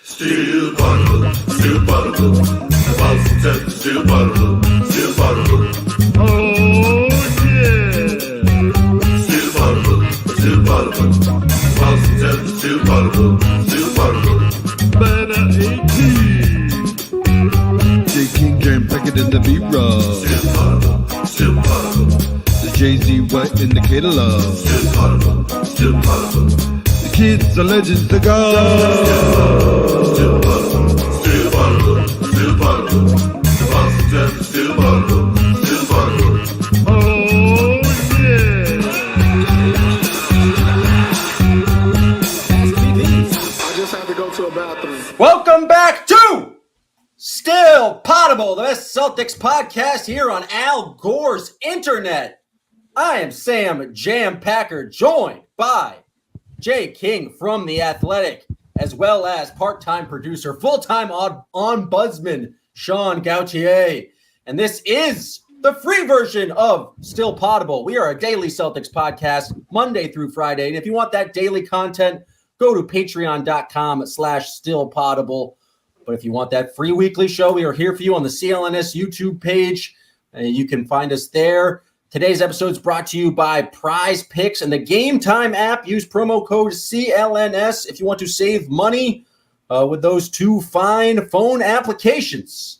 Still Poddable, still Poddable. Boston, still Poddable, still Poddable. Oh yeah. Still Poddable, still Poddable. Boston, still Poddable, still Poddable. Banner 18. J. King, Jam, Packard in the B-roll. Still Poddable, still Poddable. The Jay-Z White in the catalog. Still Poddable, still Poddable. The kids, the legends, the gods. Still Poddable, still Poddable, still Poddable. Boston, still Poddable, still Poddable. Oh yeah. I just had to go to a bathroom. Welcome back to Still Poddable, the best Celtics podcast here on Al Gore's internet. I am Sam Jam Packard, joined by Jay King from The Athletic, as well as part-time producer, full-time ombudsman, Sean Gauthier. And this is the free version of Still Poddable. We are a daily Celtics podcast, Monday through Friday. And if you want that daily content, go to patreon.com/stillpoddable. But if you want that free weekly show, we are here for you on the CLNS YouTube page. You can find us there. Today's episode is brought to you by Prize Picks and the Game Time app. Use promo code CLNS if you want to save money with those two fine phone applications.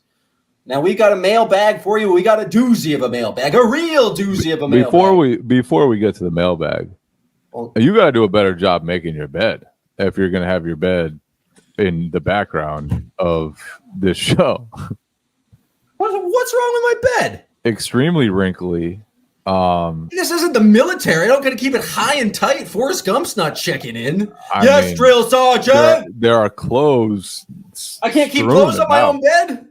Now, we got a mailbag for you. We got a doozy of a mailbag, a real doozy of a mailbag. Before we get to the mailbag, you got to do a better job making your bed if you're going to have your bed in the background of this show. What's wrong with my bed? Extremely wrinkly. This isn't the military. I don't got to keep it high and tight. Forrest Gump's not checking in. I mean, Drill Sergeant. There are clothes. I can't keep clothes on my own bed.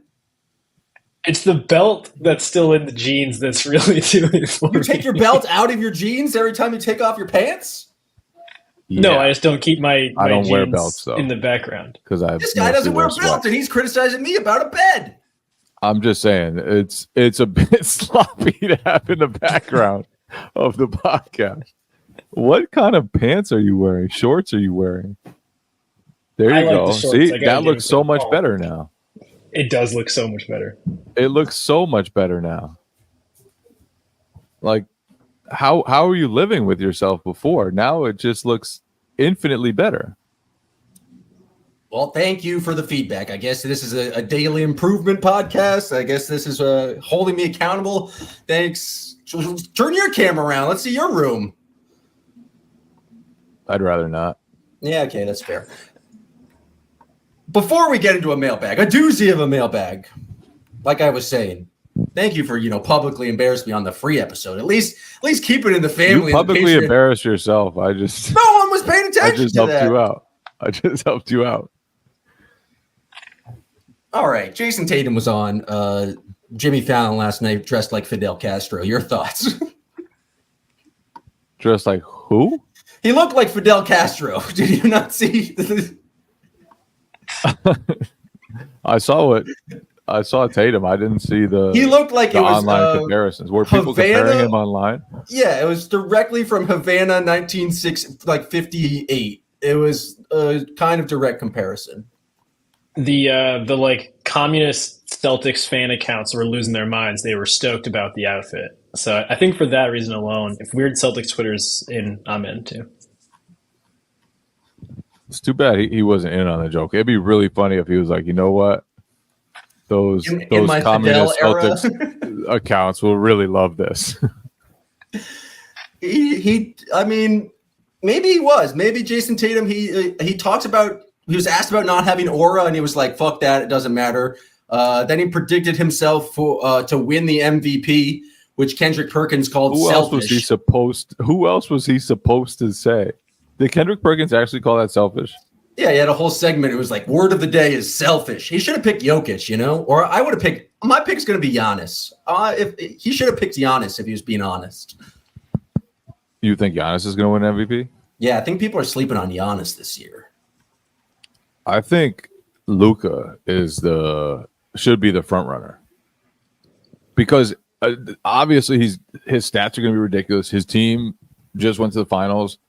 It's the belt that's still in the jeans that's really doing it for You take your belt out of your jeans every time you take off your pants? Yeah, No, I just don't keep my I don't jeans wear belts, though. in the background. because This guy doesn't wear belts, and he's criticizing me about a bed. I'm just saying it's a bit sloppy to have in the background of the podcast. What kind of pants are you wearing? Shorts are you wearing? There I you like go. the shorts. See, I gotta that give looks it so to much Paul. better now. It does look so much better. It looks so much better now. Like, how are you living with yourself before? Now it just looks infinitely better. Well, thank you for the feedback. I guess this is a daily improvement podcast. I guess this is holding me accountable. Thanks. Turn your camera around. Let's see your room. I'd rather not. Yeah, okay, that's fair. Before we get into a mailbag, a doozy of a mailbag, like I was saying, thank you for, publicly embarrassing me on the free episode. At least keep it in the family. You and the publicly Patreon. embarrassed yourself. I just No one was paying attention I just to helped that. you out. I just helped you out. All right, Jason Tatum was on Jimmy Fallon last night dressed like Fidel Castro. Your thoughts? Dressed like who? He looked like Fidel Castro. Did you not see? I saw Tatum. I didn't see the He looked like the it was online comparisons. Were people comparing him online? Yeah, it was directly from Havana 1958. It was a kind of direct comparison. The communist Celtics fan accounts were losing their minds. They were stoked about the outfit. So I think for that reason alone, if Weird Celtics Twitter's in, I'm in too. It's too bad he wasn't in on the joke. It'd be really funny if he was like, you know what? Those In my communist Fidel era. Celtics accounts will really love this. I mean, maybe he was. Maybe Jason Tatum, he talks about, he was asked about not having aura, and he was like, fuck that, it doesn't matter. Then he predicted himself to win the MVP, which Kendrick Perkins called Who selfish. Who else was he supposed to say? Did Kendrick Perkins actually call that selfish? Yeah, he had a whole segment. It was like, word of the day is selfish. He should have picked Jokic, or I would have picked, my pick's going to be Giannis. He should have picked Giannis if he was being honest. You think Giannis is going to win MVP? Yeah, I think people are sleeping on Giannis this year. I think Luka should be the front runner because obviously his stats are going to be ridiculous. His team just went to the finals,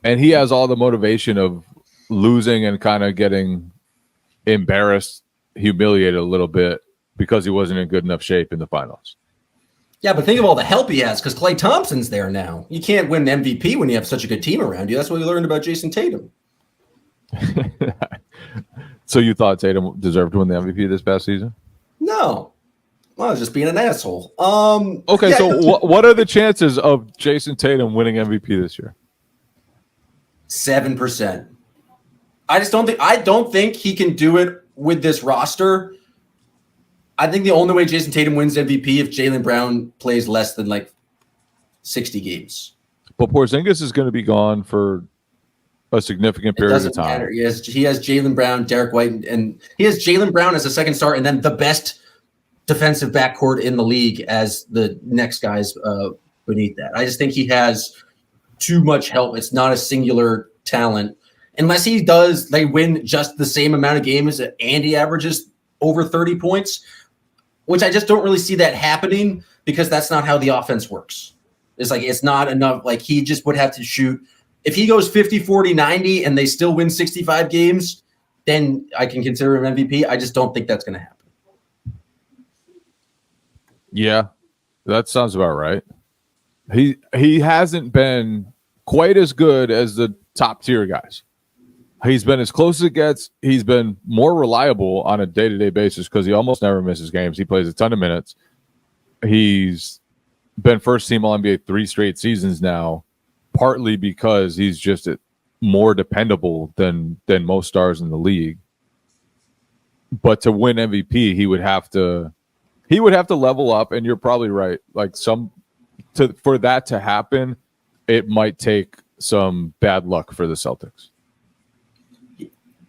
and he has all the motivation of losing and kind of getting embarrassed, humiliated a little bit because he wasn't in good enough shape in the finals. Yeah, but think of all the help he has because Klay Thompson's there now. You can't win MVP when you have such a good team around you. That's what we learned about Jason Tatum. So you thought Tatum deserved to win the MVP this past season? No. Well, I was just being an asshole. Okay, yeah. So what are the chances of Jason Tatum winning MVP this year? 7%. I don't think he can do it with this roster. I think the only way Jason Tatum wins MVP if Jaylen Brown plays less than like 60 games. But Porzingis is going to be gone for a significant period of time. Matter. He has Jaylen Brown, Derek White, and he has Jaylen Brown as a second star, and then the best defensive backcourt in the league as the next guys beneath that. I just think he has too much help. It's not a singular talent. Unless they win just the same amount of games that Andy averages over 30 points, which I just don't really see that happening because that's not how the offense works. It's not enough. Like he just would have to shoot. If he goes 50, 40, 90 and they still win 65 games, then I can consider him MVP. I just don't think that's going to happen. Yeah, that sounds about right. He hasn't been quite as good as the top tier guys. He's been as close as it gets. He's been more reliable on a day-to-day basis because he almost never misses games. He plays a ton of minutes. He's been first-team All-NBA 3 straight seasons now, partly because he's just more dependable than most stars in the league. But to win MVP, he would have to level up, and you're probably right. For that to happen, it might take some bad luck for the Celtics.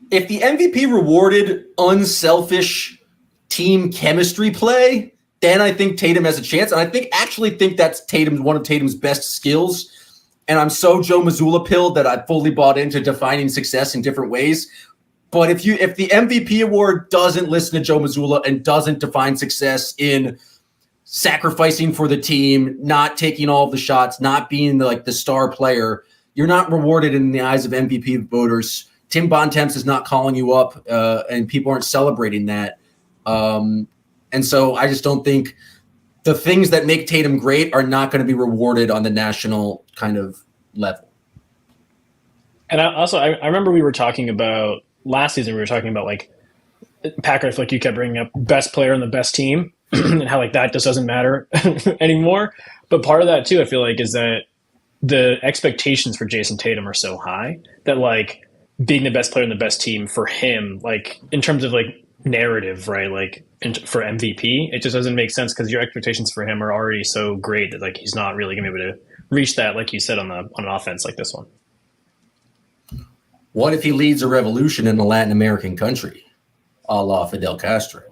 If the MVP rewarded unselfish team chemistry play, then I think Tatum has a chance. And I actually think that's one of Tatum's best skills. And I'm so Joe Mazzulla pilled that I fully bought into defining success in different ways. But if the MVP award doesn't listen to Joe Mazzulla and doesn't define success in sacrificing for the team, not taking all of the shots, not being the star player, you're not rewarded in the eyes of MVP voters. Tim Bontemps is not calling you up, and people aren't celebrating that. And so I just don't think the things that make Tatum great are not going to be rewarded on the national kind of level. And I remember we were talking about last season, we were talking about Packard, I feel like you kept bringing up best player on the best team and how that just doesn't matter anymore. But part of that too, I feel like, is that the expectations for Jason Tatum are so high that being the best player on the best team for him, in terms of narrative, right? For MVP, it just doesn't make sense because your expectations for him are already so great that he's not really going to be able to reach that, like you said, on an offense like this one. What if he leads a revolution in a Latin American country, a la Fidel Castro?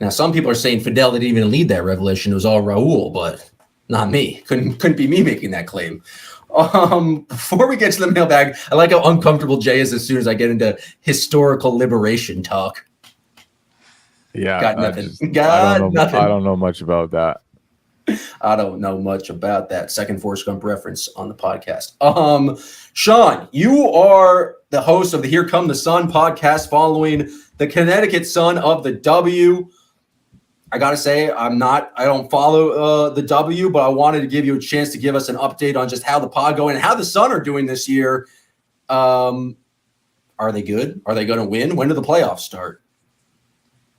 Now, some people are saying Fidel didn't even lead that revolution. It was all Raul, but not me. Couldn't be me making that claim. Before we get to the mailbag, I like how uncomfortable Jay is as soon as I get into historical liberation talk. Yeah, got nothing. Nothing. I don't know much about that. I don't know much about that. Second Forrest Gump reference on the podcast. Sean, you are the host of the Here Come the Sun podcast following the Connecticut Sun of the W. I got to say, I don't follow the W, but I wanted to give you a chance to give us an update on just how the pod going and how the Sun are doing this year. Are they good? Are they going to win? When do the playoffs start?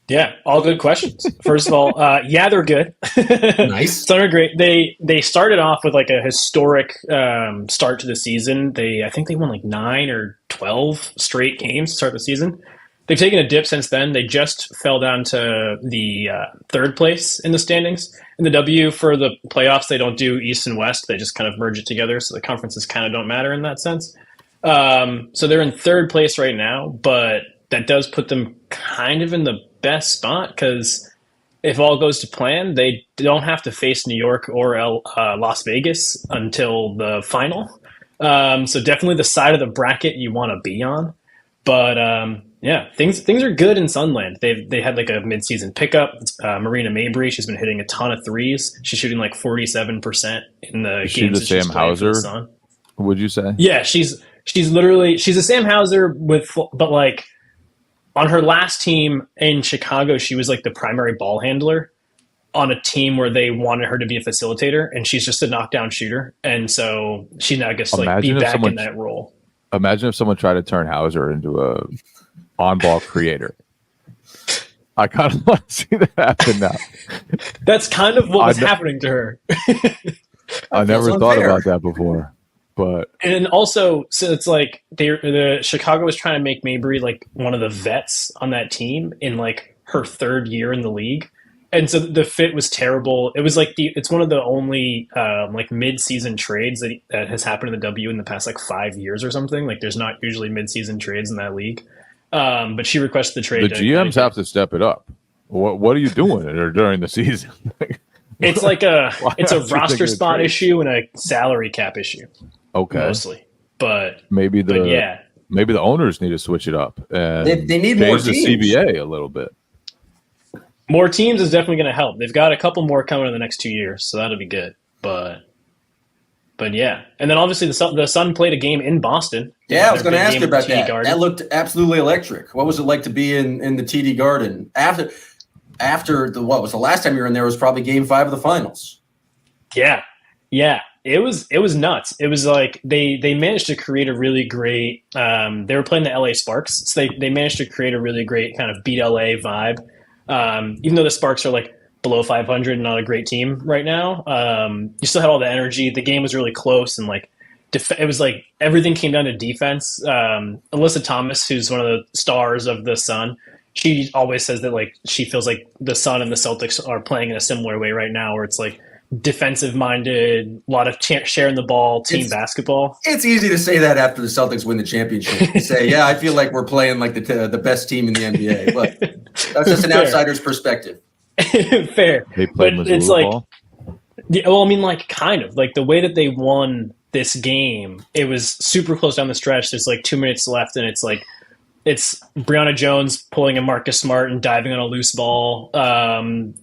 Yeah, all good questions. First of all, yeah, they're good. Nice. Sun are great. They started off with a historic start to the season. I think they won 9 or 12 straight games to start the season. They've taken a dip since then. They just fell down to the third place in the standings. In the W for the playoffs, they don't do East and West. They just kind of merge it together, so the conferences kind of don't matter in that sense. So they're in third place right now, but that does put them kind of in the best spot because if all goes to plan, they don't have to face New York or Las Vegas until the final. So definitely the side of the bracket you want to be on. But yeah, things are good in Sunland. They had a midseason pickup. Marina Mabry, she's been hitting a ton of threes. She's shooting 47% in the Is games. she the Sam Hauser? Would you say? Yeah, she's a Sam Hauser but on her last team in Chicago, she was like the primary ball handler on a team where they wanted her to be a facilitator, and she's just a knockdown shooter. And so she now gets to like be back in that role. Imagine if someone tried to turn Hauser into a on-ball creator. I kind of want to see that happen now. That's kind of what was happening to her. I never thought about that before. But and also, so it's like the Chicago was trying to make Mabry like one of the vets on that team in like her third year in the league. And so the fit was terrible. It was like it's one of the only like mid-season trades that has happened in the W in the past like 5 years or something. Like there's not usually mid-season trades in that league. But she requested the trade. The GMs have to step it up. What are you doing during the season? It's like it's a roster spot issue and a salary cap issue. Okay, mostly, but maybe the owners need to switch it up and they need more change teams. the CBA a little bit. More teams is definitely going to help. They've got a couple more coming in the next 2 years, so that'll be good. But yeah, and then obviously the Sun played a game in Boston. Yeah, I was going to ask you about that. Garden. That looked absolutely electric. What was it like to be in the TD Garden after what was the last time you were in there? Was probably Game 5 of the finals. Yeah. It was nuts. It was like they managed to create a really great. They were playing the LA Sparks, so they managed to create a really great kind of beat LA vibe. Even though the Sparks are like below 500 and not a great team right now, you still had all the energy. The game was really close and like it was like everything came down to defense. Alyssa Thomas, who's one of the stars of the Sun, she always says that like she feels like the Sun and the Celtics are playing in a similar way right now, where it's like defensive minded, a lot of sharing the ball, team basketball. It's easy to say that after the Celtics win the championship. You say, yeah, I feel like we're playing like the best team in the NBA. But that's just an outsider's perspective. Fair. They played but it's like, ball? well, I mean, like kind of like the way that they won this game, it was super close down the stretch. There's like 2 minutes left, and it's like it's Brianna Jones pulling a Marcus Smart and diving on a loose ball,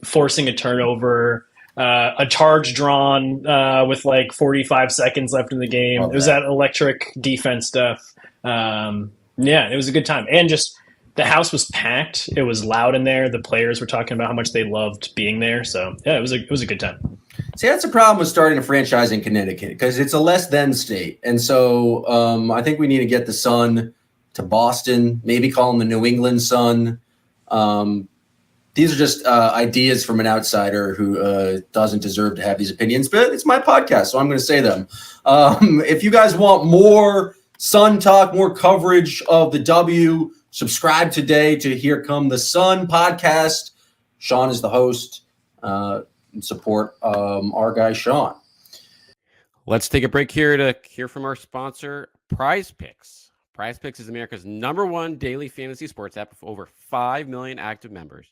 forcing a turnover. A charge drawn with like 45 seconds left in the game. It was that electric defense stuff. Yeah, it was a good time. And just the house was packed. It was loud in there. The players were talking about how much they loved being there. So yeah, it was a good time. See, that's a problem with starting a franchise in Connecticut because it's a less than state. And so I think we need to get the Sun to Boston, maybe call them the New England Sun. These are just ideas from an outsider who doesn't deserve to have these opinions, but it's my podcast, so I'm going to say them. If you guys want more Sun talk, more coverage of the W, subscribe today to Here Come the Sun podcast. Sean is the host. Support our guy, Sean. Let's take a break here to hear from our sponsor, Prize Picks. Prize Picks is America's #1 daily fantasy sports app with over 5 million active members.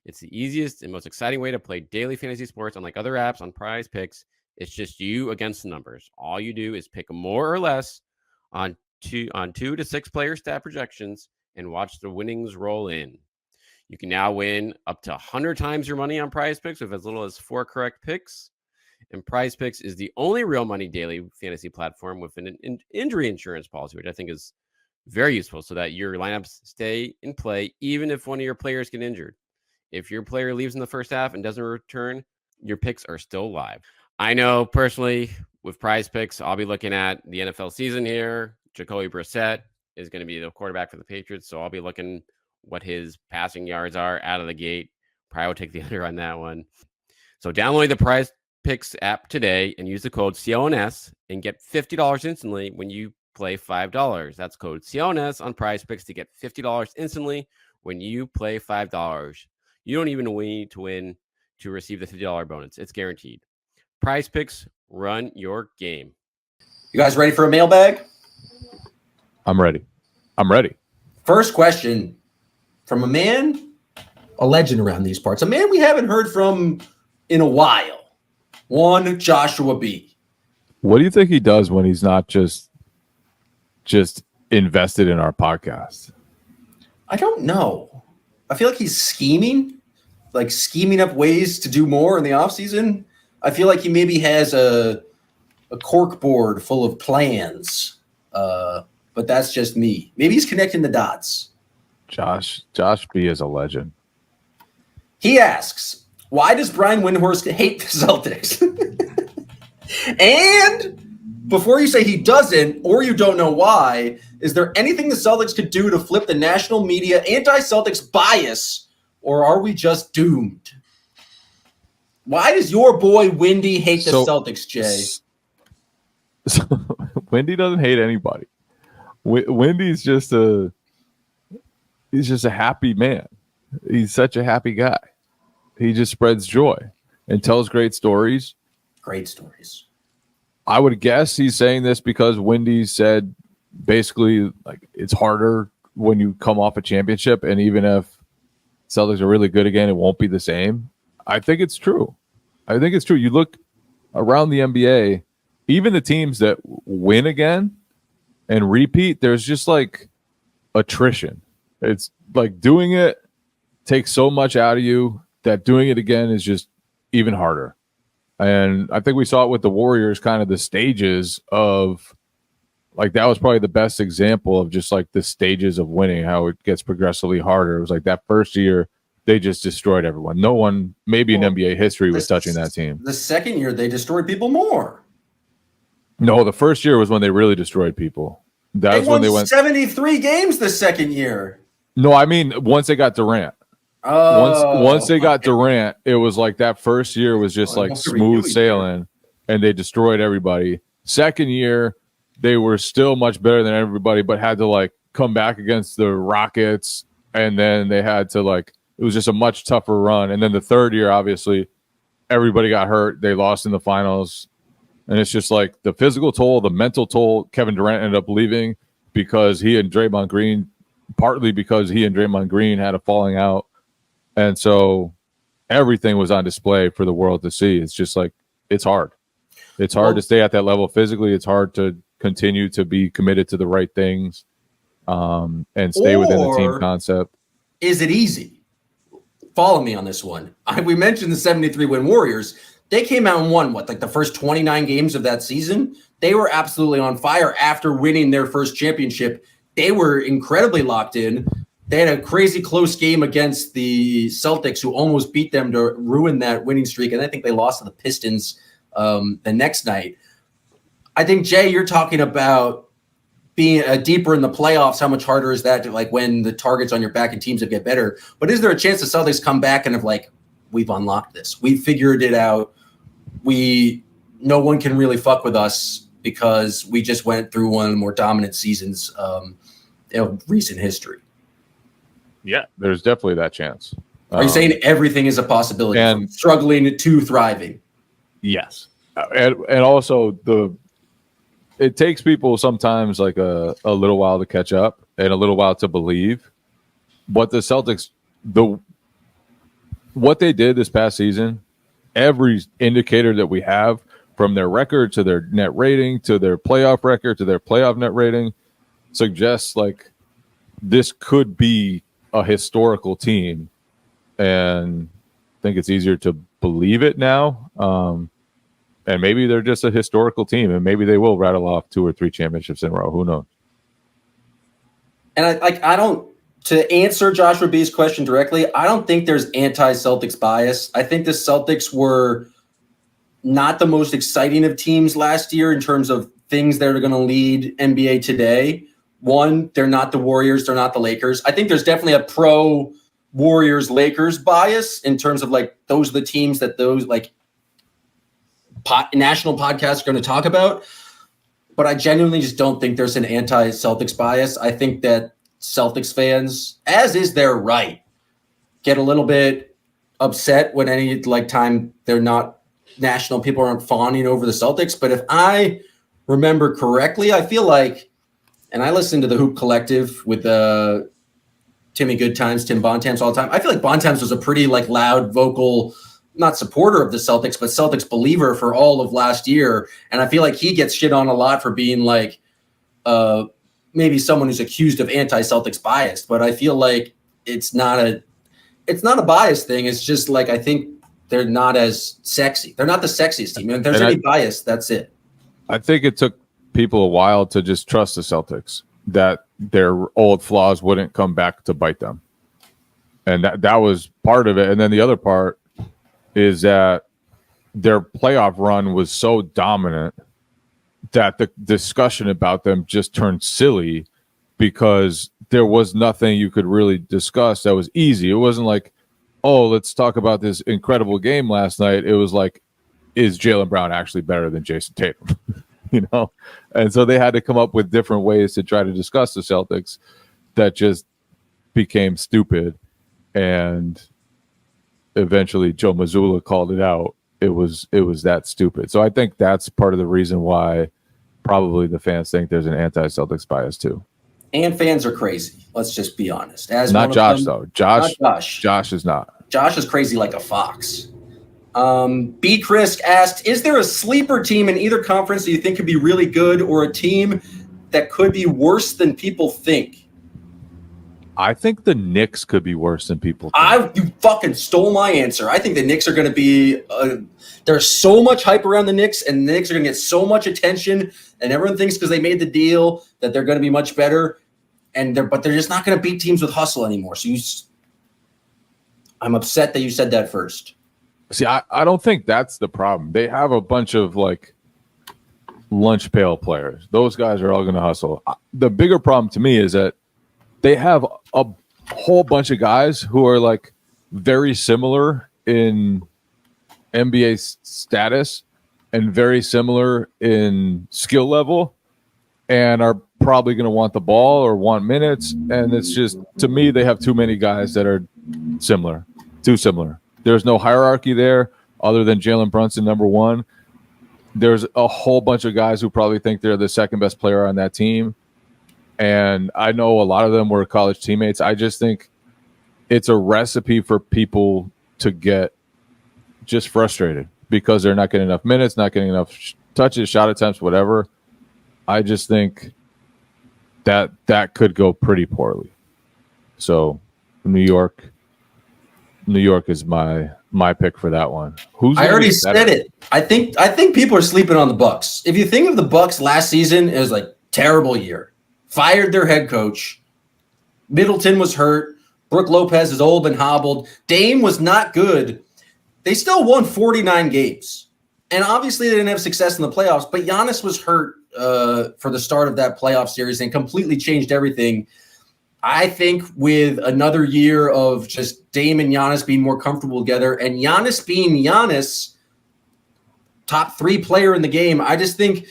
It's the easiest and most exciting way to play daily fantasy sports. Unlike other apps on Prize Picks, it's just you against the numbers. All you do is pick more or less on 2 to 6 player stat projections and watch the winnings roll in. You can now win up to 100 times your money on Prize Picks with as little as 4 correct picks. And Prize Picks is the only real money daily fantasy platform with an injury insurance policy, which I think is very useful so that your lineups stay in play even if one of your players get injured. If your player leaves in the first half and doesn't return, your picks are still live. I know personally with Prize Picks, I'll be looking at the NFL season here. Jacoby Brissett is going to be the quarterback for the Patriots, so I'll be looking what his passing yards are out of the gate. Probably will take the under on that one. So download the Prize Picks app today and use the code CLNS and get $50 instantly when you play $5. That's code CLNS on Prize Picks to get $50 instantly when you play $5. You don't even need to win to receive the $50 bonus. It's guaranteed. Prize Picks, run your game. You guys ready for a mailbag? I'm ready. First question from a man, a legend around these parts, a man we haven't heard from in a while. One Joshua B. What do you think he does when he's not just invested in our podcast? I don't know. I feel like he's scheming up ways to do more in the offseason. I feel like he maybe has a cork board full of plans, but that's just me. Maybe he's connecting the dots. Josh B is a legend. He asks, why does Brian Windhorst hate the Celtics? And before you say he doesn't, or you don't know why, is there anything the Celtics could do to flip the national media anti-Celtics bias, or are we just doomed? Why does your boy Windy hate the Celtics, Jay? So, Windy doesn't hate anybody. Windy's just a happy man. He's such a happy guy. He just spreads joy and tells great stories. Great stories. I would guess he's saying this because Windy said basically like it's harder when you come off a championship, and even if Celtics are really good again, it won't be the same. I think it's true. You look around the NBA, even the teams that win again and repeat, there's just like attrition. It's like doing it takes so much out of you that doing it again is just even harder. And I think we saw it with the Warriors, kind of the stages of like that was probably the best example of just like the stages of winning, how it gets progressively harder. It was like that first year, they just destroyed everyone. No one, maybe in NBA history, was touching that team. The second year, they destroyed people more. No, the first year was when they really destroyed people. That was when they went 73 games the second year. No, I mean once they got Durant. Once they got Durant, it was like that first year was just like smooth sailing, and they destroyed everybody. Second year, they were still much better than everybody, but had to like come back against the Rockets, and then they had to like it was just a much tougher run. And then the third year, obviously, everybody got hurt. They lost in the finals. And it's just like the physical toll, the mental toll. Kevin Durant ended up leaving because partly because he and Draymond Green had a falling out. And so everything was on display for the world to see. It's just like, it's hard. It's hard to stay at that level physically. It's hard to continue to be committed to the right things and stay within the team concept. Is it easy? Follow me on this one. We mentioned the 73-win Warriors. They came out and won, the first 29 games of that season? They were absolutely on fire after winning their first championship. They were incredibly locked in. They had a crazy close game against the Celtics, who almost beat them to ruin that winning streak. And I think they lost to the Pistons the next night. I think, Jay, you're talking about being deeper in the playoffs. How much harder is that to when the target's on your back and teams that get better? But is there a chance the Celtics come back and we've unlocked this, we've figured it out, no one can really fuck with us because we just went through one of the more dominant seasons of recent history? Yeah, there's definitely that chance. Are you saying everything is a possibility, from struggling to thriving? Yes. And also it takes people sometimes a little while to catch up and a little while to believe. But the Celtics, what they did this past season, every indicator that we have, from their record to their net rating to their playoff record to their playoff net rating, suggests this could be a historical team. And I think it's easier to believe it now. And maybe they're just a historical team, and maybe they will rattle off 2 or 3 championships in a row. Who knows? And I don't, to answer Joshua B's question directly, I don't think there's anti-Celtics bias. I think the Celtics were not the most exciting of teams last year in terms of things that are going to lead NBA today. One, they're not the Warriors, they're not the Lakers. I think there's definitely a pro Warriors Lakers bias in terms of those are the teams that those national podcasts are going to talk about. But I genuinely just don't think there's an anti-Celtics bias. I think that Celtics fans, as is their right, get a little bit upset when any time they're not national, people aren't fawning over the Celtics. But if I remember correctly, I feel and I listen to the Hoop Collective with Timmy Goodtimes, Tim Bontemps all the time. I feel Bontemps was a pretty loud, vocal, not supporter of the Celtics, but Celtics believer for all of last year. And I feel he gets shit on a lot for being maybe someone who's accused of anti-Celtics bias. But I feel it's not a bias thing. It's just I think they're not as sexy. They're not the sexiest team. If there's any bias, that's it. I think it took people a while to just trust the Celtics, that their old flaws wouldn't come back to bite them. And that was part of it. And then the other part is that their playoff run was so dominant that the discussion about them just turned silly because there was nothing you could really discuss that was easy. It wasn't like, oh, let's talk about this incredible game last night. It was like, is Jaylen Brown actually better than Jason Tatum? And so they had to come up with different ways to try to discuss the Celtics that just became stupid. And eventually Joe Mazzulla called it out. It was that stupid. So I think that's part of the reason why probably the fans think there's an anti-Celtics bias too. And fans are crazy. Let's just be honest. As not Josh, though. Josh is not. Josh is crazy like a fox. B. Chris asked, is there a sleeper team in either conference that you think could be really good or a team that could be worse than people think? I think the Knicks could be worse than people think. You fucking stole my answer. I think the Knicks are going to be there's so much hype around the Knicks, and the Knicks are going to get so much attention, and everyone thinks because they made the deal that they're going to be much better, but they're just not going to beat teams with hustle anymore. So I'm upset that you said that first. See, I don't think that's the problem. They have a bunch of like lunch pail players. Those guys are all going to hustle. The bigger problem to me is that they have a whole bunch of guys who are like very similar in NBA status and very similar in skill level and are probably going to want the ball or want minutes. And it's just, to me, they have too many guys that are similar, too similar. There's no hierarchy there other than Jalen Brunson, number one. There's a whole bunch of guys who probably think they're the second best player on that team. And I know a lot of them were college teammates. I just think it's a recipe for people to get just frustrated because they're not getting enough minutes, not getting enough touches, shot attempts, whatever. I just think that could go pretty poorly. So New York is my pick for that one. I already said it. I think people are sleeping on the Bucks. If you think of the Bucks last season, it was like terrible year. Fired their head coach. Middleton was hurt. Brook Lopez is old and hobbled. Dame was not good. They still won 49 games. And obviously they didn't have success in the playoffs, but Giannis was hurt for the start of that playoff series and completely changed everything. I think with another year of just Dame and Giannis being more comfortable together and Giannis being Giannis, top 3 player in the game, I just think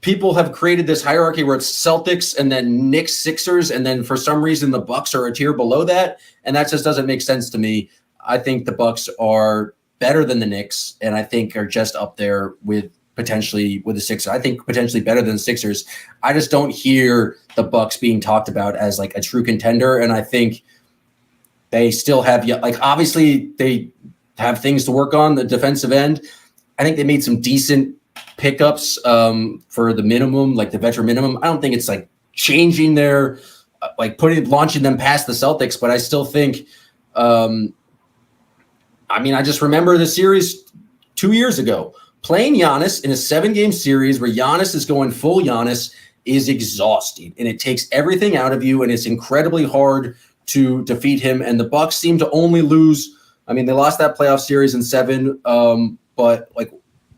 people have created this hierarchy where it's Celtics and then Knicks, Sixers, and then for some reason the Bucks are a tier below that, and that just doesn't make sense to me. I think the Bucks are better than the Knicks, and I think are just up there with potentially with the Sixers. I think potentially better than the Sixers. I just don't hear the Bucks being talked about as like a true contender, and I think they still have obviously they have things to work on the defensive end. I think they made some decent pickups for the minimum, like the veteran minimum. I don't think it's like changing their launching them past the Celtics, but I still think I just remember the series 2 years ago. Playing Giannis in a 7-game series where Giannis is going full Giannis is exhausting, and it takes everything out of you, and it's incredibly hard to defeat him. And the Bucks seem to only lose. I mean, they lost that playoff series in 7, but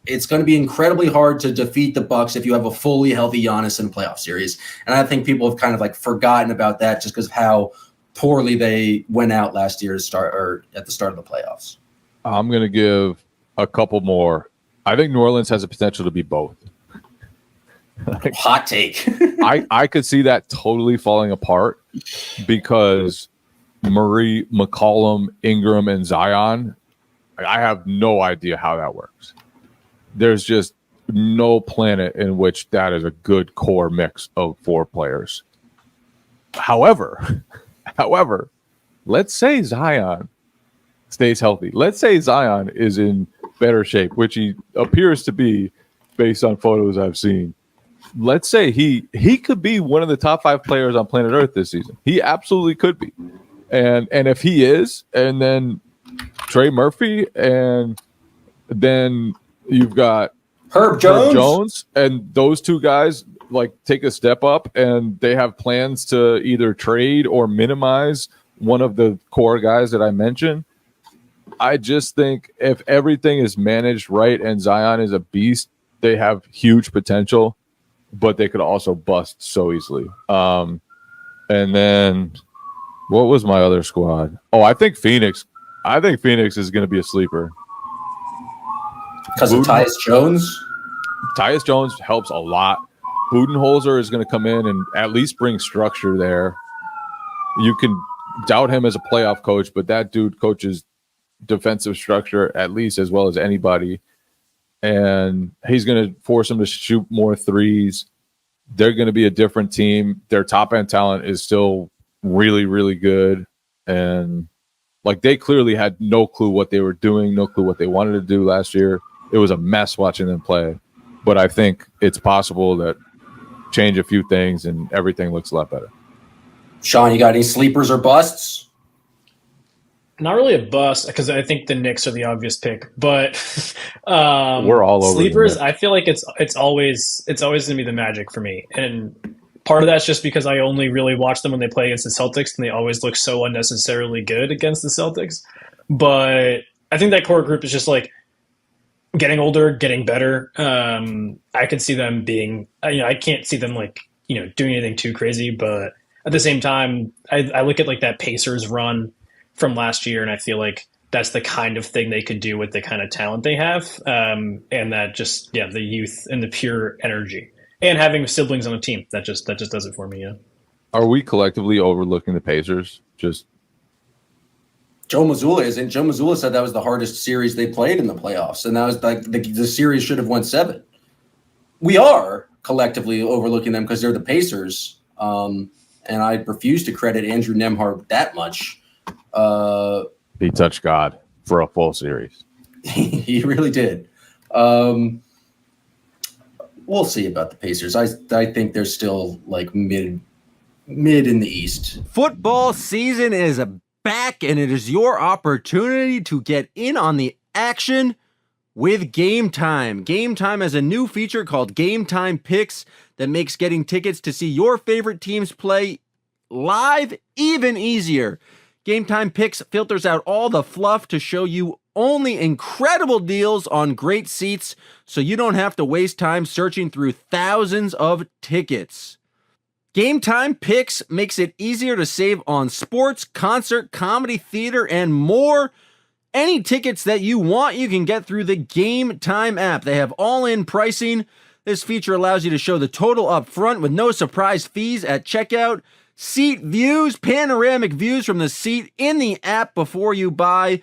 it's going to be incredibly hard to defeat the Bucks if you have a fully healthy Giannis in a playoff series. And I think people have kind of forgotten about that just because of how poorly they went out last year at the start of the playoffs. I'm going to give a couple more. I think New Orleans has the potential to be both. Hot take. I could see that totally falling apart because Murray, McCollum, Ingram, and Zion, I have no idea how that works. There's just no planet in which that is a good core mix of 4 players. However, let's say Zion stays healthy. Let's say Zion is in better shape, which he appears to be based on photos I've seen. Let's say he could be one of the top 5 players on planet Earth this season. He absolutely could be. And if he is, and then Trey Murphy, and then you've got Herb Jones, and those 2 guys like take a step up, and they have plans to either trade or minimize one of the core guys that I mentioned. I just think if everything is managed right and Zion is a beast, they have huge potential, but they could also bust so easily. And then what was my other squad? Oh, I think Phoenix. I think Phoenix is going to be a sleeper. Because of Tyus Jones? Tyus Jones helps a lot. Budenholzer is going to come in and at least bring structure there. You can doubt him as a playoff coach, but that dude coaches defensive structure at least as well as anybody. And he's going to force them to shoot more threes. They're going to be a different team. Their top end talent is still really, really good. And like they clearly had no clue what they were doing, no clue what they wanted to do last year. It was a mess watching them play. But I think it's possible that change a few things and everything looks a lot better. Sean, you got any sleepers or busts? Not really a bust because I think the Knicks are the obvious pick, but we're all over sleepers. I feel like it's always gonna be the Magic for me, and part of that's just because I only really watch them when they play against the Celtics, and they always look so unnecessarily good against the Celtics. But I think that core group is just like getting older, getting better. I could see them being, I can't see them like doing anything too crazy, but at the same time, I look at like that Pacers run from last year, and I feel like that's the kind of thing they could do with the kind of talent they have, and that just the youth and the pure energy, and having siblings on the team that just does it for me. Yeah. Are we collectively overlooking the Pacers? Just Joe Mazzulla isn't. Joe Mazzulla said that was the hardest series they played in the playoffs, and that was like the series should have won 7. We are collectively overlooking them because they're the Pacers, and I refuse to credit Andrew Nembhard that much. He touched God for a full series. He really did. We'll see about the Pacers. I think they're still like mid in the East. Football season is back, and it is your opportunity to get in on the action with Game Time. Game Time has a new feature called Game Time Picks that makes getting tickets to see your favorite teams play live even easier. Game Time Picks filters out all the fluff to show you only incredible deals on great seats, so you don't have to waste time searching through thousands of tickets. Game Time Picks makes it easier to save on sports, concert, comedy, theater, and more. Any tickets that you want, you can get through the Game Time app. They have all-in pricing. This feature allows you to show the total up front with no surprise fees at checkout. Seat views, panoramic views from the seat in the app before you buy.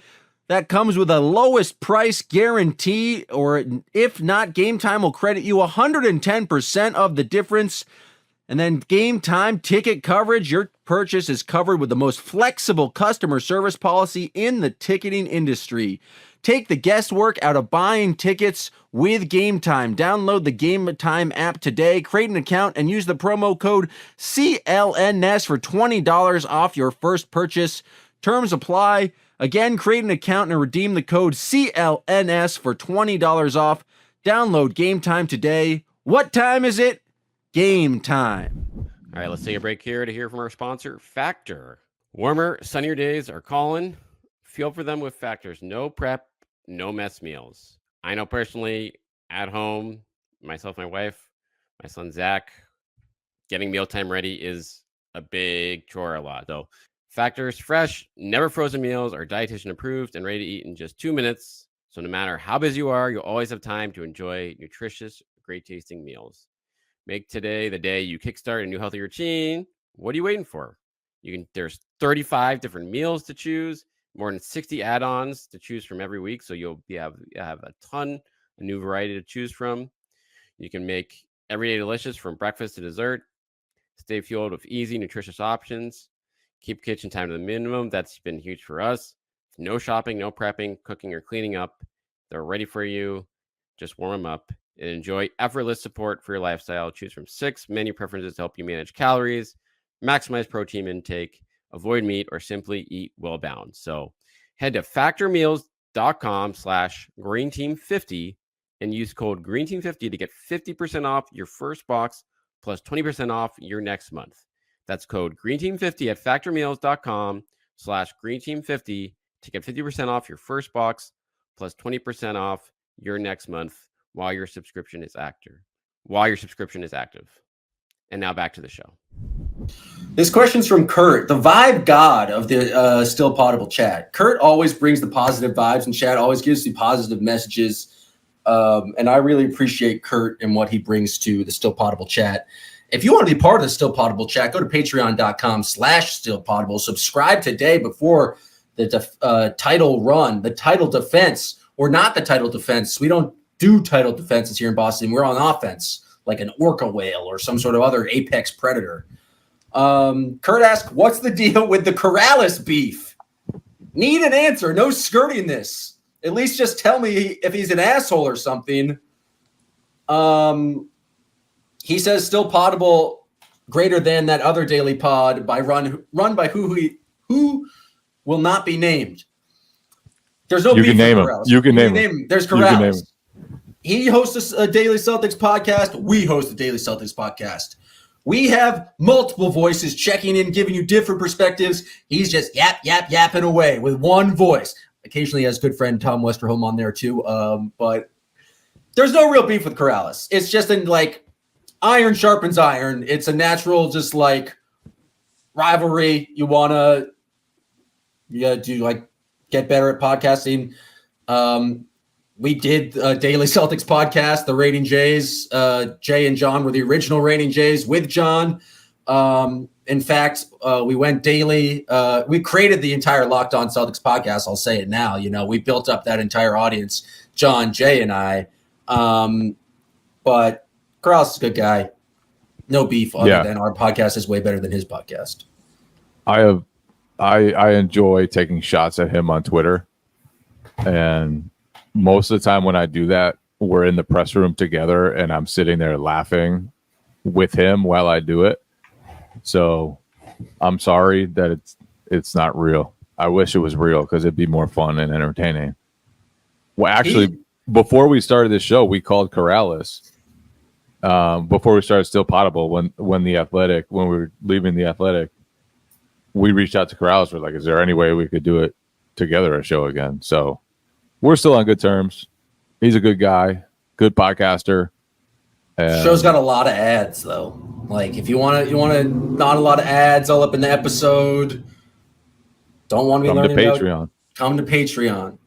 That comes with a lowest price guarantee, or if not, Game Time will credit you 110% of the difference. And then Game Time ticket coverage. Your purchase is covered with the most flexible customer service policy in the ticketing industry. Take the guesswork out of buying tickets with Game Time. Download the Game Time app today, create an account, and use the promo code CLNS for $20 off your first purchase. Terms apply. Again, create an account and redeem the code CLNS for $20 off. Download Game Time today. What time is it? Game time. All right, let's take a break here to hear from our sponsor, Factor. Warmer, sunnier days are calling. Feel for them with Factor's no prep, no mess meals. I know personally, at home, myself, my wife, my son Zach, getting mealtime ready is a big chore a lot. So Factor's fresh, never frozen meals are dietitian approved and ready to eat in just 2 minutes. So no matter how busy you are, you'll always have time to enjoy nutritious, great tasting meals. Make today the day you kickstart a new healthy routine. What are you waiting for? There's 35 different meals to choose, more than 60 add-ons to choose from every week. So you'll have a new variety to choose from. You can make every day delicious from breakfast to dessert. Stay fueled with easy, nutritious options. Keep kitchen time to the minimum. That's been huge for us. No shopping, no prepping, cooking, or cleaning up. They're ready for you. Just warm them up and enjoy effortless support for your lifestyle. Choose from 6 menu preferences to help you manage calories, maximize protein intake, avoid meat, or simply eat well-balanced. So head to factormeals.com/greenteam50 and use code greenteam50 to get 50% off your first box plus 20% off your next month. That's code GREENTEAM50 at factormeals.com/GREENTEAM50 to get 50% off your first box plus 20% off your next month while your subscription is active. And now back to the show. This question's from Kurt, the vibe god of the Still Poddable chat. Kurt always brings the positive vibes in chat, always gives the positive messages. And I really appreciate Kurt and what he brings to the Still Poddable chat. If you want to be part of the Still Poddable chat, go to patreon.com/stillpoddable. Subscribe today before the title run, the title defense, or not the title defense. We don't do title defenses here in Boston. We're on offense, like an orca whale or some sort of other apex predator. Kurt asked, what's the deal with the Corrales beef? Need an answer. No skirting this. At least just tell me if he's an asshole or something. He says Still Poddable greater than that other daily pod by run by who will not be named. There's no beef with Corrales. You can name him. There's Corrales. He hosts a Daily Celtics podcast. We host a Daily Celtics podcast. We have multiple voices checking in, giving you different perspectives. He's just yapping away with one voice. Occasionally has good friend Tom Westerholm on there too. But there's no real beef with Corrales. It's just iron sharpens iron. It's a natural, just like rivalry. You want to get better at podcasting. We did a Daily Celtics podcast, the Reigning Jays. Jay and John were the original Reigning Jays with John. In fact, we went daily. We created the entire Locked On Celtics podcast. I'll say it now. We built up that entire audience, John, Jay, and I. But Corrales is a good guy. No beef other than our podcast is way better than his podcast. I enjoy taking shots at him on Twitter, and most of the time when I do that, we're in the press room together and I'm sitting there laughing with him while I do it. So I'm sorry that it's not real. I wish it was real because it'd be more fun and entertaining. Well, actually, before we started this show, we called Corrales. Before we started Still Poddable, when we were leaving the Athletic, we reached out to Corrales. We're like, is there any way we could do it together, a show again? So we're still on good terms. He's a good guy, good podcaster. Show's got a lot of ads though. Like if you want to not a lot of ads all up in the episode. Don't want to be learning about Patreon. Come to Patreon.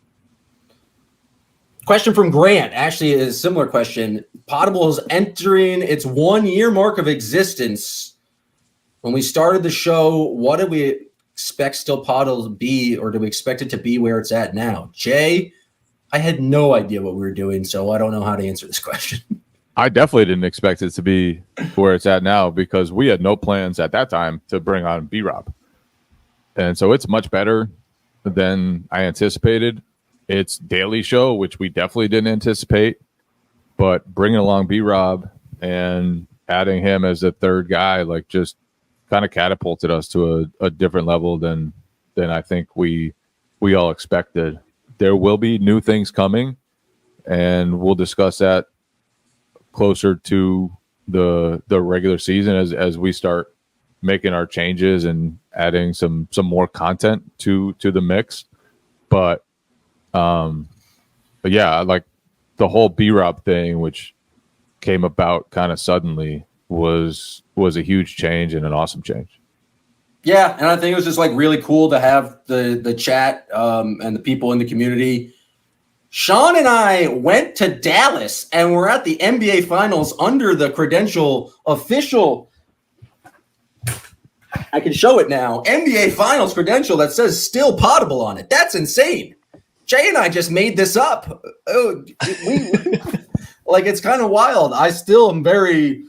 Question from Grant. Actually, is a similar question. Poddable is entering its 1 year mark of existence. When we started the show, what did we expect Still Poddable to be, or do we expect it to be where it's at now? Jay, I had no idea what we were doing, so I don't know how to answer this question. I definitely didn't expect it to be where it's at now because we had no plans at that time to bring on B-Rob. And so it's much better than I anticipated. It's daily show, which we definitely didn't anticipate, but bringing along B-Rob and adding him as a third guy, like just kind of catapulted us to a different level than I think we all expected. There will be new things coming, and we'll discuss that closer to the regular season as we start making our changes and adding some more content to the mix. But yeah, like the whole B-Rob thing, which came about kind of suddenly, was a huge change and an awesome change. Yeah, and I think it was just like really cool to have the chat and the people in the community. Sean and I went to Dallas and we're at the NBA Finals under the credential official. I can show it now. NBA Finals credential that says Still Poddable on it. That's insane. Jay and I just made this up. Like, it's kind of wild. I still am very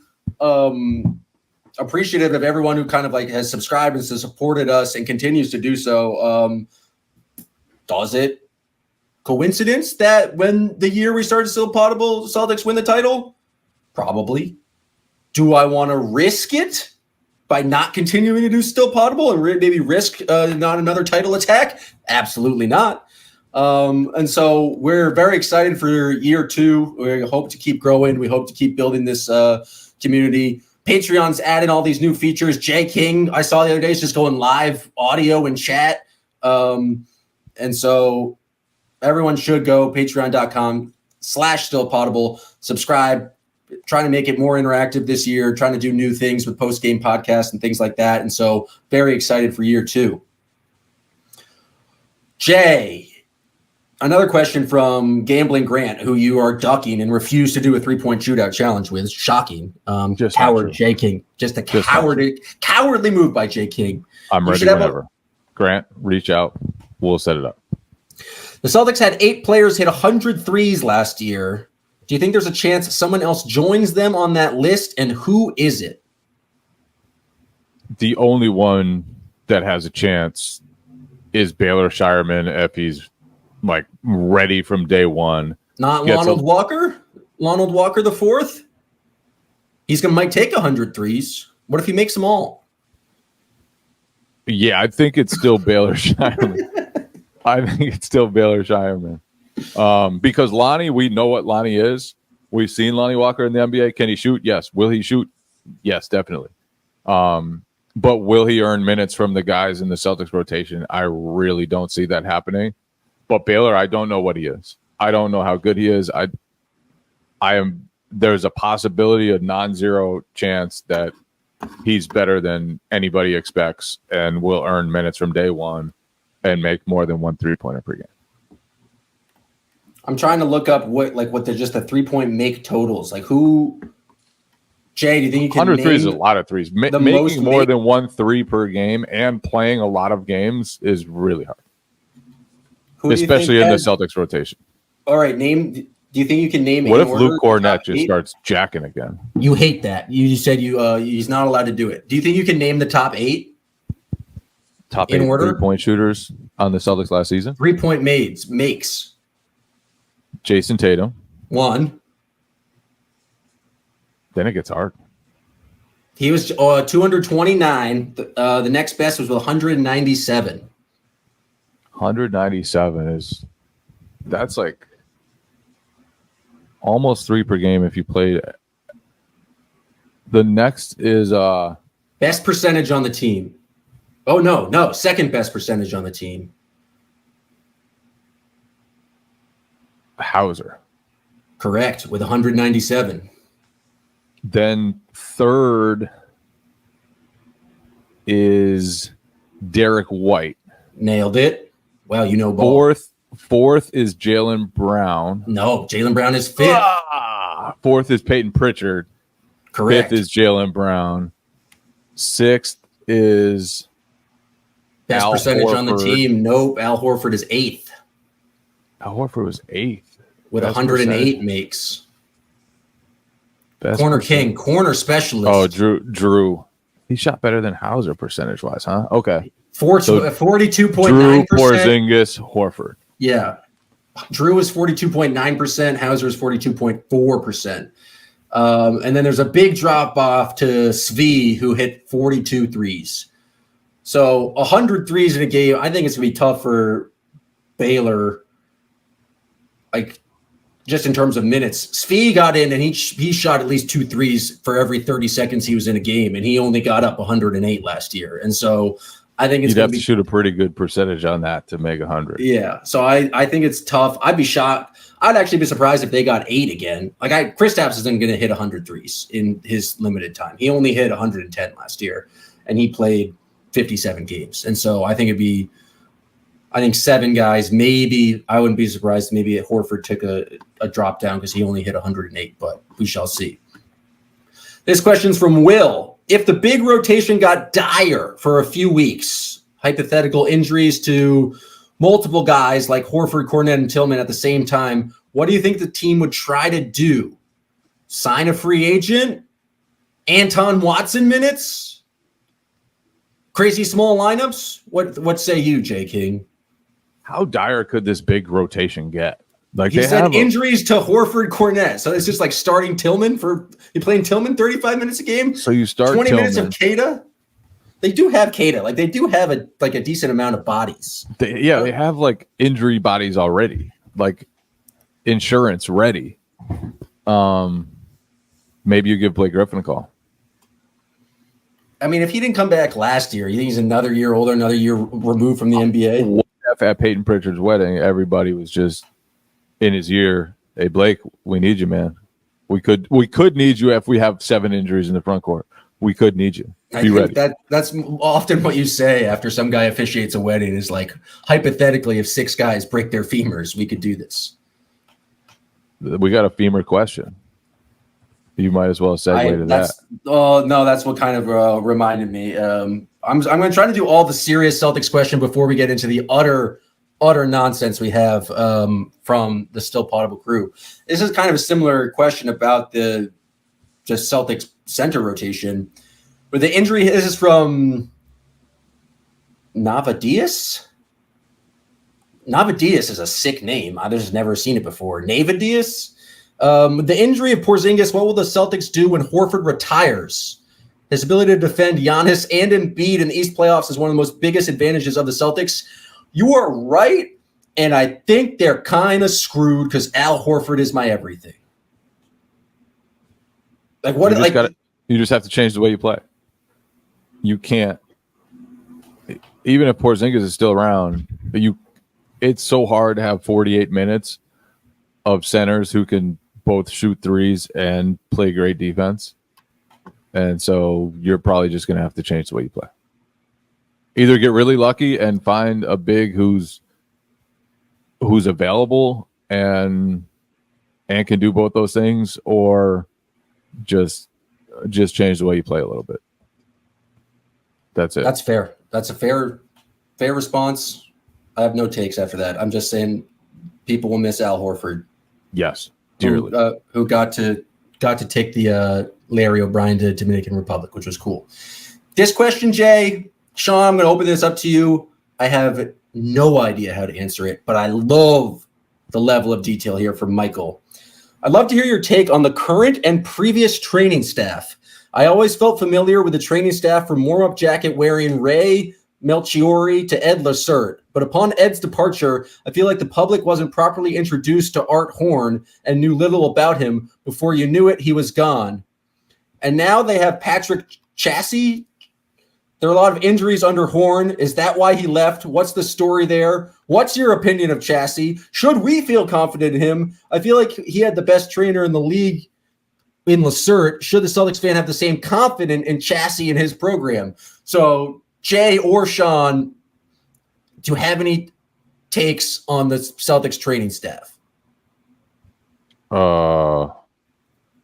appreciative of everyone who kind of like has subscribed and supported us and continues to do so. Does it coincidence that when the year we started Still Poddable, Celtics win the title? Probably. Do I want to risk it by not continuing to do Still Poddable and maybe risk not another title attack? Absolutely not. And so we're very excited for year two. We hope to keep growing. We hope to keep building this community. Patreon's adding all these new features. Jay King, I saw the other day, is just going live audio and chat. And so everyone should go patreon.com/stillpoddable, subscribe, trying to make it more interactive this year, trying to do new things with post-game podcasts and things like that. And so very excited for year 2. Jay, another question from Gambling Grant, who you are ducking and refused to do a 3-point shootout challenge with. Shocking. Just coward Jay King. Just a cowardly move by Jay King. I'm ready whenever. Grant, reach out. We'll set it up. The Celtics had 8 players hit 100 threes last year. Do you think there's a chance someone else joins them on that list, and who is it? The only one that has a chance is Baylor Shireman if he's like ready from day one. Not Ronald Walker? Ronald Walker the fourth? Might take 100 threes. What if he makes them all? Yeah, I think it's still Baylor Shireman. Because Lonnie, we know what Lonnie is. We've seen Lonnie Walker in the NBA. Can he shoot? Yes. Will he shoot? Yes, definitely. But will he earn minutes from the guys in the Celtics rotation? I really don't see that happening. But Baylor, I don't know what he is. I don't know how good he is. There's a possibility, a non-zero chance that he's better than anybody expects and will earn minutes from day one and make more than 1 3-pointer per game. I'm trying to look up what the just the 3-point make totals. Like who? Jay, do you think you can 100 threes is a lot of threes. Making more than 1 3 per game and playing a lot of games is really hard, especially in the Celtics rotation. All right, do you think you can name? What if Luke Cornett just starts jacking again? You hate that. You said he's not allowed to do it. Do you think you can name the top 8? Top 8 3-point shooters on the Celtics last season? 3-point makes. Jason Tatum. 1. Then it gets hard. He was 229. The next best was 197. 197 that's like almost 3 per game if you played it. The next is best percentage on the team. Oh no, second best percentage on the team. Hauser. Correct, with 197. Then third is Derek White. Nailed it. Well, you know ball. Fourth is Jaylen Brown. No, Jaylen Brown is 5th. Fourth is Peyton Pritchard. Correct. 5th is Jaylen Brown. 6th is best Al percentage Horford. on the team. Nope, Al Horford is 8th. Al Horford was 8th. With best 108 makes. Best corner percentage. king, corner specialist. Oh, Drew. He shot better than Hauser percentage-wise, huh? Okay. 42.9%. Drew, Porzingis, Horford. Yeah. Drew is 42.9%. Hauser is 42.4%. And then there's a big drop-off to Svi, who hit 42 threes. So 100 threes in a game, I think it's going to be tough for Baylor, like just in terms of minutes. Svi got in, and he shot at least 2 threes for every 30 seconds he was in a game, and he only got up 108 last year. And so I think it's you'd have to shoot a pretty good percentage on that to make 100. Yeah, so I think it's tough. I'd be shocked. I'd actually be surprised if they got 8 again. Like Kristaps isn't going to hit 100 threes in his limited time. He only hit 110 last year, and he played 57 games. And so I think it'd be, 7 guys. Maybe I wouldn't be surprised. Maybe Horford took a drop down because he only hit 108, but we shall see. This question's from Will. If the big rotation got dire for a few weeks, hypothetical injuries to multiple guys like Horford, Cornett, and Tillman at the same time, what do you think the team would try to do? Sign a free agent? Anton Watson minutes? Crazy small lineups? What say you, Jay King? How dire could this big rotation get? Like he said injuries to Horford, Cornett. So it's just like starting Tillman you playing Tillman 35 minutes a game. So you start 20 Tillman. minutes of Kada. They do have Kada. Like they do have a decent amount of bodies. They have like injury bodies already, like insurance ready. Maybe you give Blake Griffin a call. I mean, if he didn't come back last year, you think he's another year older, another year removed from the NBA? What if at Peyton Pritchard's wedding, everybody was just in his ear, hey, Blake, we need you, man. We could need you if we have 7 injuries in the front court. We could need you. Be ready. That's often what you say after some guy officiates a wedding is like, hypothetically, if 6 guys break their femurs, we could do this. We got a femur question. You might as well segue to that. Oh, no, that's what kind of reminded me. I'm going to try to do all the serious Celtics question before we get into the utter nonsense we have from the Still Poddable crew. This is kind of a similar question about the just Celtics center rotation. But the injury, this is from Navadias. Navadias is a sick name. I've just never seen it before. Navadias. The injury of Porzingis, what will the Celtics do when Horford retires? His ability to defend Giannis and Embiid in the East playoffs is one of the most biggest advantages of the Celtics. You are right, and I think they're kind of screwed because Al Horford is my everything. Like what? You just have to change the way you play. You can't, even if Porzingis is still around. It's so hard to have 48 minutes of centers who can both shoot threes and play great defense, and so you're probably just going to have to change the way you play. Either get really lucky and find a big who's available and can do both those things, or just change the way you play a little bit. That's it. That's fair. That's a fair response. I have no takes after that. I'm just saying people will miss Al Horford. Yes, dearly. Who got to take the Larry O'Brien to Dominican Republic, which was cool. This question, Jay, Sean, I'm going to open this up to you. I have no idea how to answer it, but I love the level of detail here from Michael. I'd love to hear your take on the current and previous training staff. I always felt familiar with the training staff from warm-up jacket wearing Ray Melchiori to Ed Lacerte. But upon Ed's departure, I feel like the public wasn't properly introduced to Art Horn and knew little about him. Before you knew it, he was gone. And now they have Patrick Chassis. There are a lot of injuries under Horn. Is that why he left? What's the story there? What's your opinion of Chassis? Should we feel confident in him? I feel like he had the best trainer in the league in Lacerte. Should the Celtics fan have the same confidence in Chassis in his program? So Jay or Sean, do you have any takes on the Celtics training staff?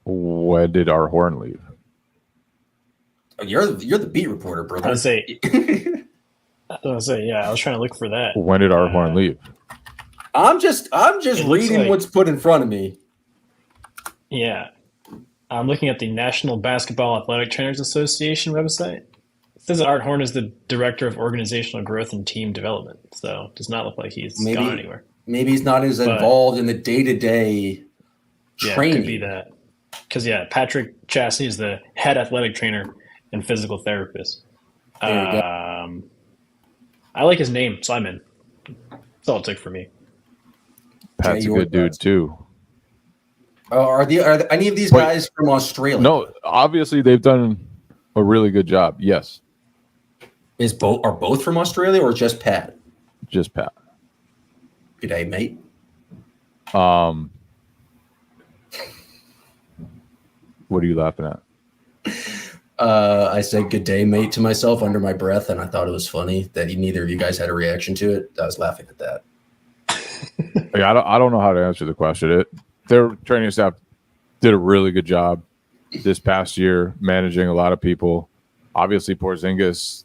When did our Horn leave? Oh, you're the beat reporter, brother. I was gonna say, yeah. I was trying to look for that. When did our Horn leave? I'm just reading what's put in front of me. Yeah, I'm looking at the National Basketball Athletic Trainers Association website. It says Art Horn is the director of organizational growth and team development, so it does not look like he's gone anywhere. Maybe he's not as involved in the day-to-day training. Yeah, could be that. Because, Patrick Chassis is the head athletic trainer and physical therapist. There you go. I like his name, so I'm in. That's all it took for me. Pat's a good dude, too. Are any of these guys from Australia? No, obviously they've done a really good job. Yes. Are both from Australia or just Pat? Just Pat. Good day, mate. What are you laughing at? I said good day, mate, to myself under my breath, and I thought it was funny that neither of you guys had a reaction to it. I was laughing at that. I don't know how to answer the question. Their training staff did a really good job this past year managing a lot of people. Obviously, Porzingis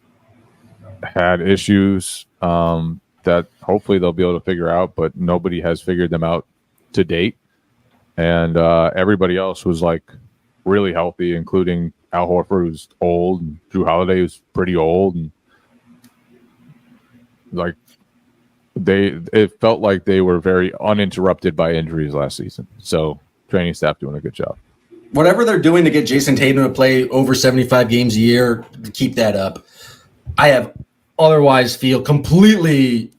had issues that hopefully they'll be able to figure out, but nobody has figured them out to date. And everybody else was really healthy, including Al Horford, who's old, and Drew Holiday, who's pretty old, and it felt like they were very uninterrupted by injuries last season. So training staff doing a good job. Whatever they're doing to get Jason Tatum to play over 75 games a year, keep that up. I have otherwise feel completely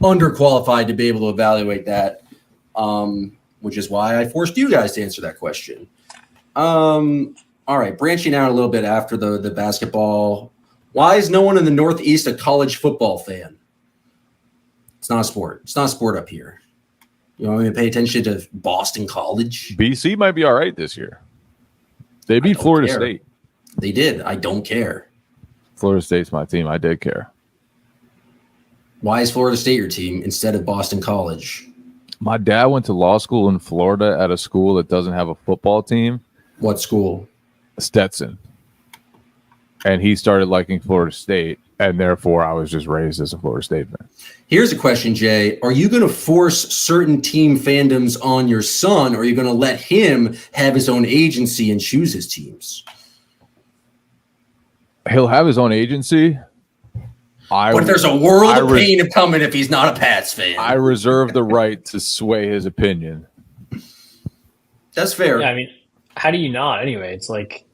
underqualified to be able to evaluate that, which is why I forced you guys to answer that question. All All right, branching out a little bit after the basketball. Why is no one in the Northeast a college football fan? It's not a sport. It's not a sport up here. You want me to pay attention to Boston College? BC might be all right this year. They beat Florida State. They did. I don't care. Florida State's my team. I did care. Why is Florida State your team instead of Boston College? My dad went to law school in Florida at a school that doesn't have a football team. What school? Stetson. And he started liking Florida State, and therefore I was just raised as a Florida State fan. Here's a question, Jay. Are you going to force certain team fandoms on your son, or are you going to let him have his own agency and choose his teams? He'll have his own agency. But there's a world of pain coming if he's not a Pats fan. I reserve the right to sway his opinion. That's fair. Yeah, I mean, how do you not? Anyway, it's like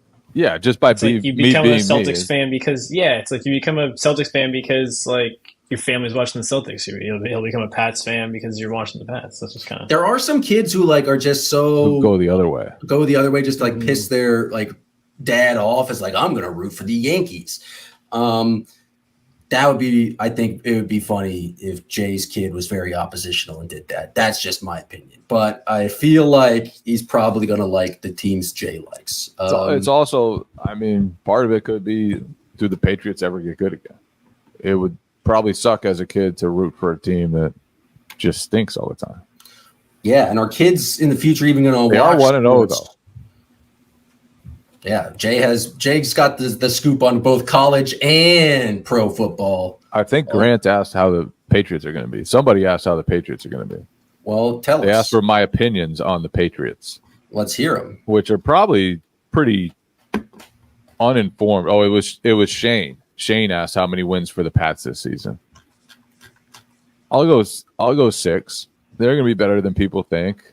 just by you become a Celtics fan because it's like you become a Celtics fan because like your family's watching the Celtics. He'll become a Pats fan because you're watching the Pats. That's just kind of. There are some kids who like are just so go the other way. Just like piss their like dad off. It's like I'm gonna root for the Yankees. That would be, I think it would be funny if Jay's kid was very oppositional and did that. That's just my opinion. But I feel like he's probably going to like the teams Jay likes. It's also, I mean, part of it could be, do the Patriots ever get good again? It would probably suck as a kid to root for a team that just stinks all the time. Yeah, and our kids in the future even going to They watch. are 1-0 though. Yeah, Jay's got the scoop on both college and pro football. I think Grant asked how the Patriots are going to be. Somebody asked how the Patriots are going to be. Well, tell us. They asked for my opinions on the Patriots. Let's hear them. Which are probably pretty uninformed. Oh, it was Shane. Shane asked how many wins for the Pats this season. I'll go 6. They're going to be better than people think,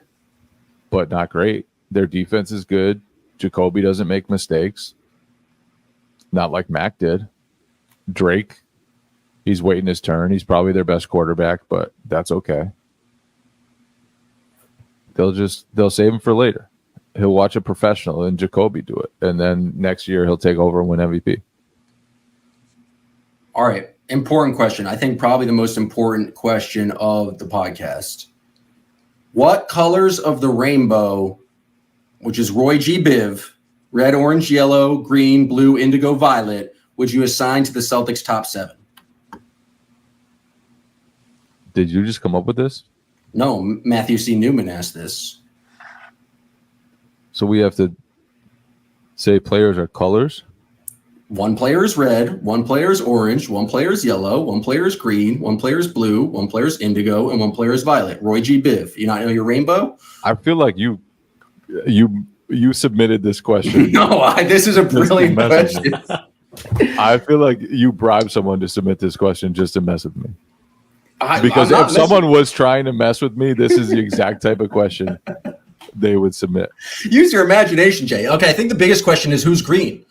but not great. Their defense is good. Jacoby doesn't make mistakes. Not like Mac did. Drake, he's waiting his turn. He's probably their best quarterback, but that's okay. They'll save him for later. He'll watch a professional and Jacoby do it. And then next year he'll take over and win MVP. All right. Important question. I think probably the most important question of the podcast. What colors of the rainbow, which is Roy G. Biv, red, orange, yellow, green, blue, indigo, violet, would you assign to the Celtics top 7? Did you just come up with this? No, Matthew C. Newman asked this. So we have to say players are colors? One player is red, one player is orange, one player is yellow, one player is green, one player is blue, one player is indigo, and one player is violet. Roy G. Biv. You not know your rainbow? I feel like you submitted this question. No, this is a brilliant question. I feel like you bribed someone to submit this question just to mess with me. Because if someone was trying to mess with me, this is the exact type of question they would submit. Use your imagination, Jay. Okay, I think the biggest question is who's green?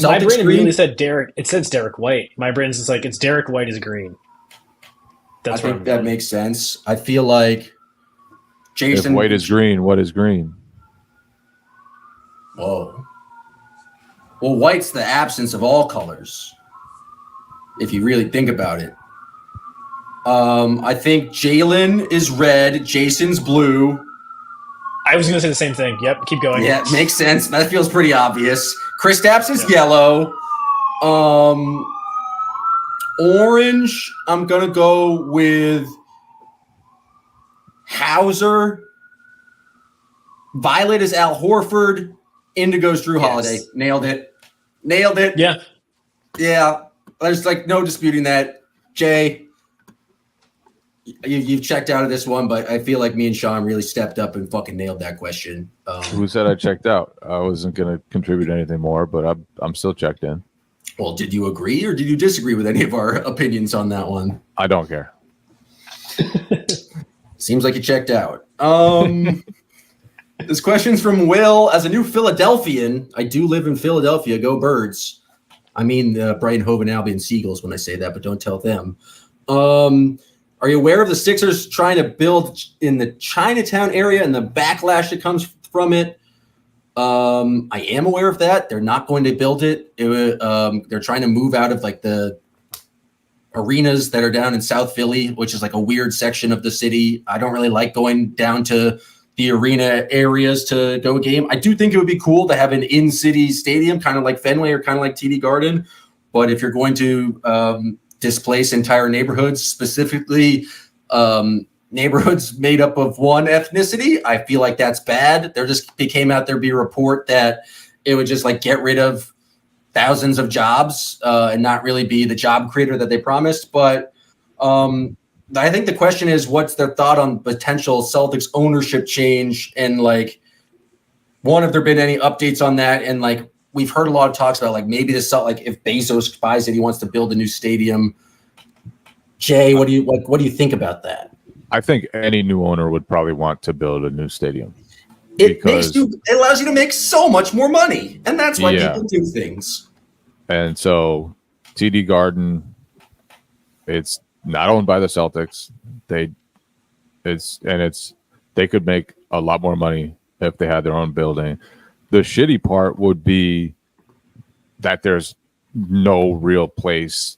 My brain immediately said Derek. It says Derek White. My brain's just like, it's Derek White is green. I think that makes sense. I feel like Jason. If white is green, what is green? Whoa. Well, white's the absence of all colors, if you really think about it. I think Jalen is red, Jason's blue. I was going to say the same thing. Yep, keep going. Yeah, makes sense. That feels pretty obvious. Kristaps is yellow. Orange, I'm going to go with Hauser. Violet is Al Horford. Indigo's Drew Holiday. Nailed it. Yeah. Yeah. There's like no disputing that. Jay, you've checked out of this one, but I feel like me and Sean really stepped up and fucking nailed that question. Who said I checked out? I wasn't going to contribute anything more, but I'm still checked in. Well, did you agree or did you disagree with any of our opinions on that one? I don't care. Seems like you checked out. This question's from Will. As a new Philadelphian, I do live in Philadelphia. Go Birds. I mean Brighton, Hove, and Albion Seagulls when I say that, but don't tell them. Are you aware of the Sixers trying to build in the Chinatown area and the backlash that comes from it? I am aware of that. They're not going to build it. They're trying to move out of like the arenas that are down in South Philly, which is like a weird section of the city. I don't really like going down to the arena areas to go a game. I do think it would be cool to have an in-city stadium, kind of like Fenway or kind of like TD Garden. But if you're going to displace entire neighborhoods, specifically neighborhoods made up of one ethnicity, I feel like that's bad. Came out there be a report that it would just like get rid of thousands of jobs and not really be the job creator that they promised. But I think the question is, what's their thought on potential Celtics ownership change? And like, one, have there been any updates on that? And like, we've heard a lot of talks about like maybe if Bezos buys it, he wants to build a new stadium. Jay, what do you think about that? I think any new owner would probably want to build a new stadium. It allows you to make so much more money, and that's why people do things. And so, TD Garden, it's not owned by the Celtics. They could make a lot more money if they had their own building. The shitty part would be that there's no real place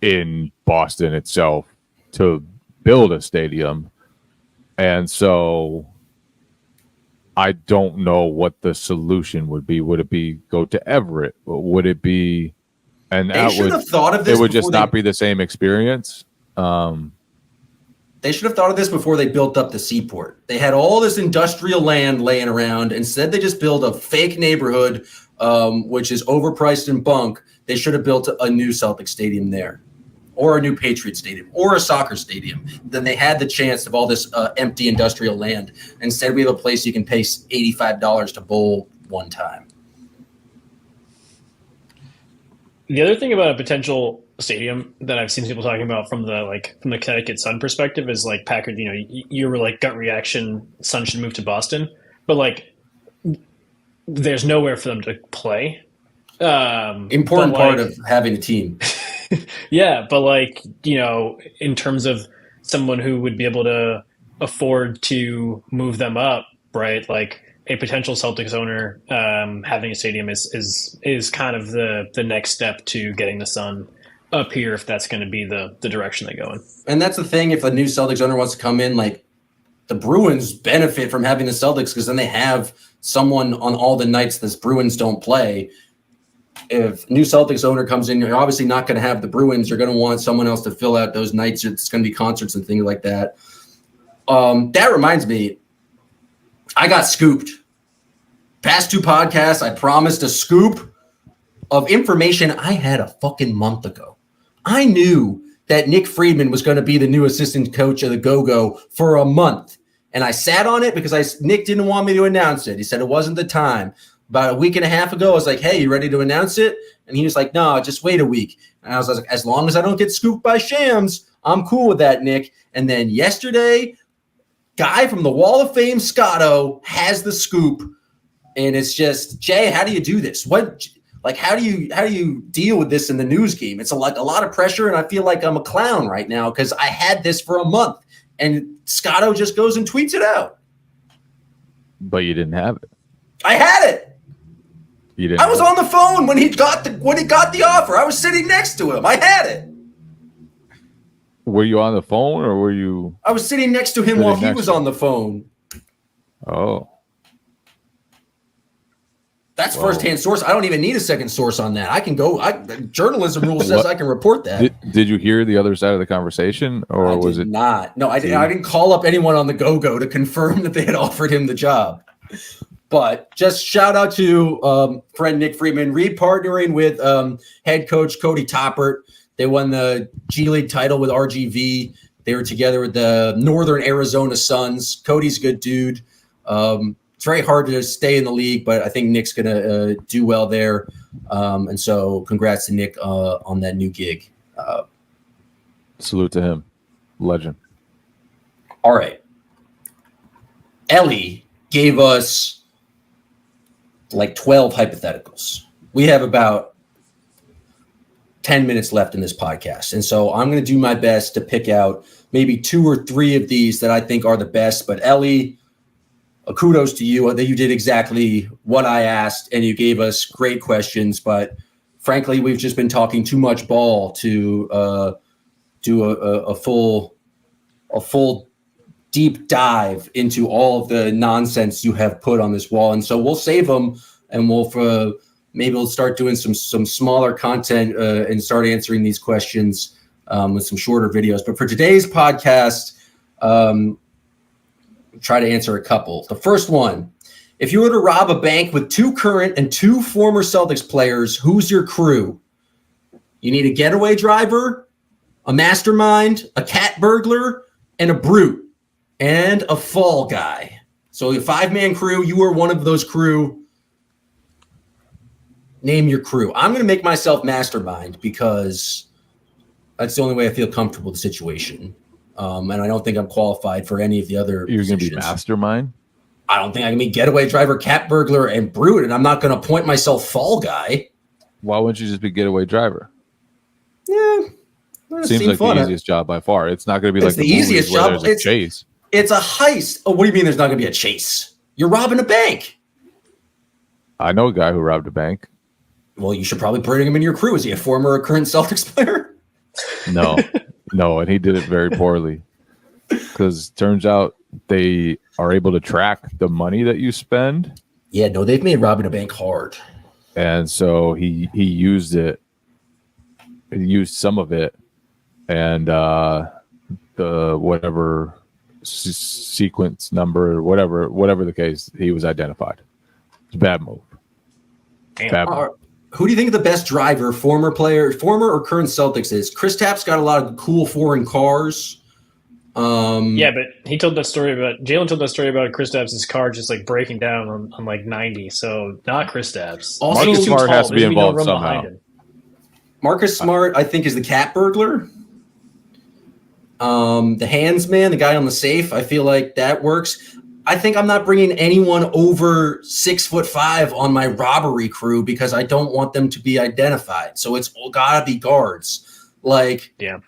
in Boston itself to build a stadium. And so I don't know what the solution would be. Would it be go to Everett? Would it be, and they should have thought of this. It would just not be the same experience. They should have thought of this before they built up the seaport. They had all this industrial land laying around. Instead, they just built a fake neighborhood, which is overpriced and bunk. They should have built a new Celtics stadium there, or a new Patriots stadium, or a soccer stadium. Then they had the chance of all this empty industrial land. Instead, we have a place you can pay $85 to bowl one time. The other thing about a potential stadium that I've seen people talking about from the Connecticut Sun perspective is like Packard, you were like gut reaction, Sun should move to Boston, but like there's nowhere for them to play. Important part of having a team. Yeah, but like, in terms of someone who would be able to afford to move them up, right? Like a potential Celtics owner having a stadium is kind of the next step to getting the Sun up here, if that's going to be the direction they go in. And that's the thing, if a new Celtics owner wants to come in, like the Bruins benefit from having the Celtics because then they have someone on all the nights the Bruins don't play. If new Celtics owner comes in, you're obviously not going to have the Bruins. You're going to want someone else to fill out those nights. It's going to be concerts and things like that. That reminds me, I got scooped. Past two podcasts, I promised a scoop of information I had a fucking month ago. I knew that Nick Friedman was going to be the new assistant coach of the Go-Go for a month. And I sat on it because Nick didn't want me to announce it. He said it wasn't the time. About a week and a half ago, I was like, hey, you ready to announce it? And he was like, no, just wait a week. And I was like, as long as I don't get scooped by Shams, I'm cool with that, Nick. And then yesterday, guy from the Wall of Fame, Scotto, has the scoop. And it's just, Jay, how do you do this? How do you deal with this in the news game? It's a lot of pressure, and I feel like I'm a clown right now because I had this for a month. And Scotto just goes and tweets it out. But you didn't have it. I had it. I was on the phone when he got the offer. I was sitting next to him. I had it. Were you on the phone or were you? I was sitting next to him while he was on the phone. Oh. That's firsthand source. I don't even need a second source on that. I can go. Journalism rule says I can report that. Did you hear the other side of the conversation, or was it not? No, I didn't call up anyone on the Go-Go to confirm that they had offered him the job. But just shout out to friend Nick Friedman, re-partnering with head coach Cody Toppert. They won the G League title with RGV. They were together with the Northern Arizona Suns. Cody's a good dude. It's very hard to stay in the league, but I think Nick's going to do well there. And so congrats to Nick on that new gig. Salute to him. Legend. All right. Ellie gave us like 12 hypotheticals. We have about 10 minutes left in this podcast. And so I'm going to do my best to pick out maybe 2 or 3 of these that I think are the best. But Ellie, kudos to you that you did exactly what I asked, and you gave us great questions. But frankly, we've just been talking too much ball to do a full deep dive into all of the nonsense you have put on this wall. And so we'll save them, and maybe we'll start doing some smaller content and start answering these questions with some shorter videos. But for today's podcast, try to answer a couple. The first one: if you were to rob a bank with 2 current and 2 former Celtics players, who's your crew? You need a getaway driver, a mastermind, a cat burglar, and a brute, and a fall guy. So a 5-man crew, you are one of those crew. Name your crew. I'm going to make myself mastermind because that's the only way I feel comfortable with the situation. And I don't think I'm qualified for any of the other You're going positions. to be mastermind? I don't think I can be getaway driver, cat burglar, and brute, and I'm not going to appoint myself fall guy. Why wouldn't you just be getaway driver? Yeah. Seems like the easiest job by far. It's not going to be like the easiest where job. there's a chase. It's a heist. Oh, what do you mean there's not going to be a chase? You're robbing a bank. I know a guy who robbed a bank. Well, you should probably bring him in your crew. Is he a former or current Celtics player? No, no, and he did it very poorly because turns out they are able to track the money that you spend. Yeah, no, they've made robbing a bank hard. And so he used it. He used some of it, and the whatever sequence number, whatever the case, he was identified. It's a bad move. Bad move. Who do you think the best driver, former or current Celtics is? Kristaps got a lot of cool foreign cars. Yeah, but Jalen told that story about Kristaps' car just like breaking down on like 90. So not Kristaps. Also, Marcus Smart has to be involved somehow. Marcus Smart, I think, is the cat burglar. The hands man, the guy on the safe, I feel like that works. I think I'm not bringing anyone over 6'5" on my robbery crew because I don't want them to be identified. So it's gotta be guards. Like, yeah,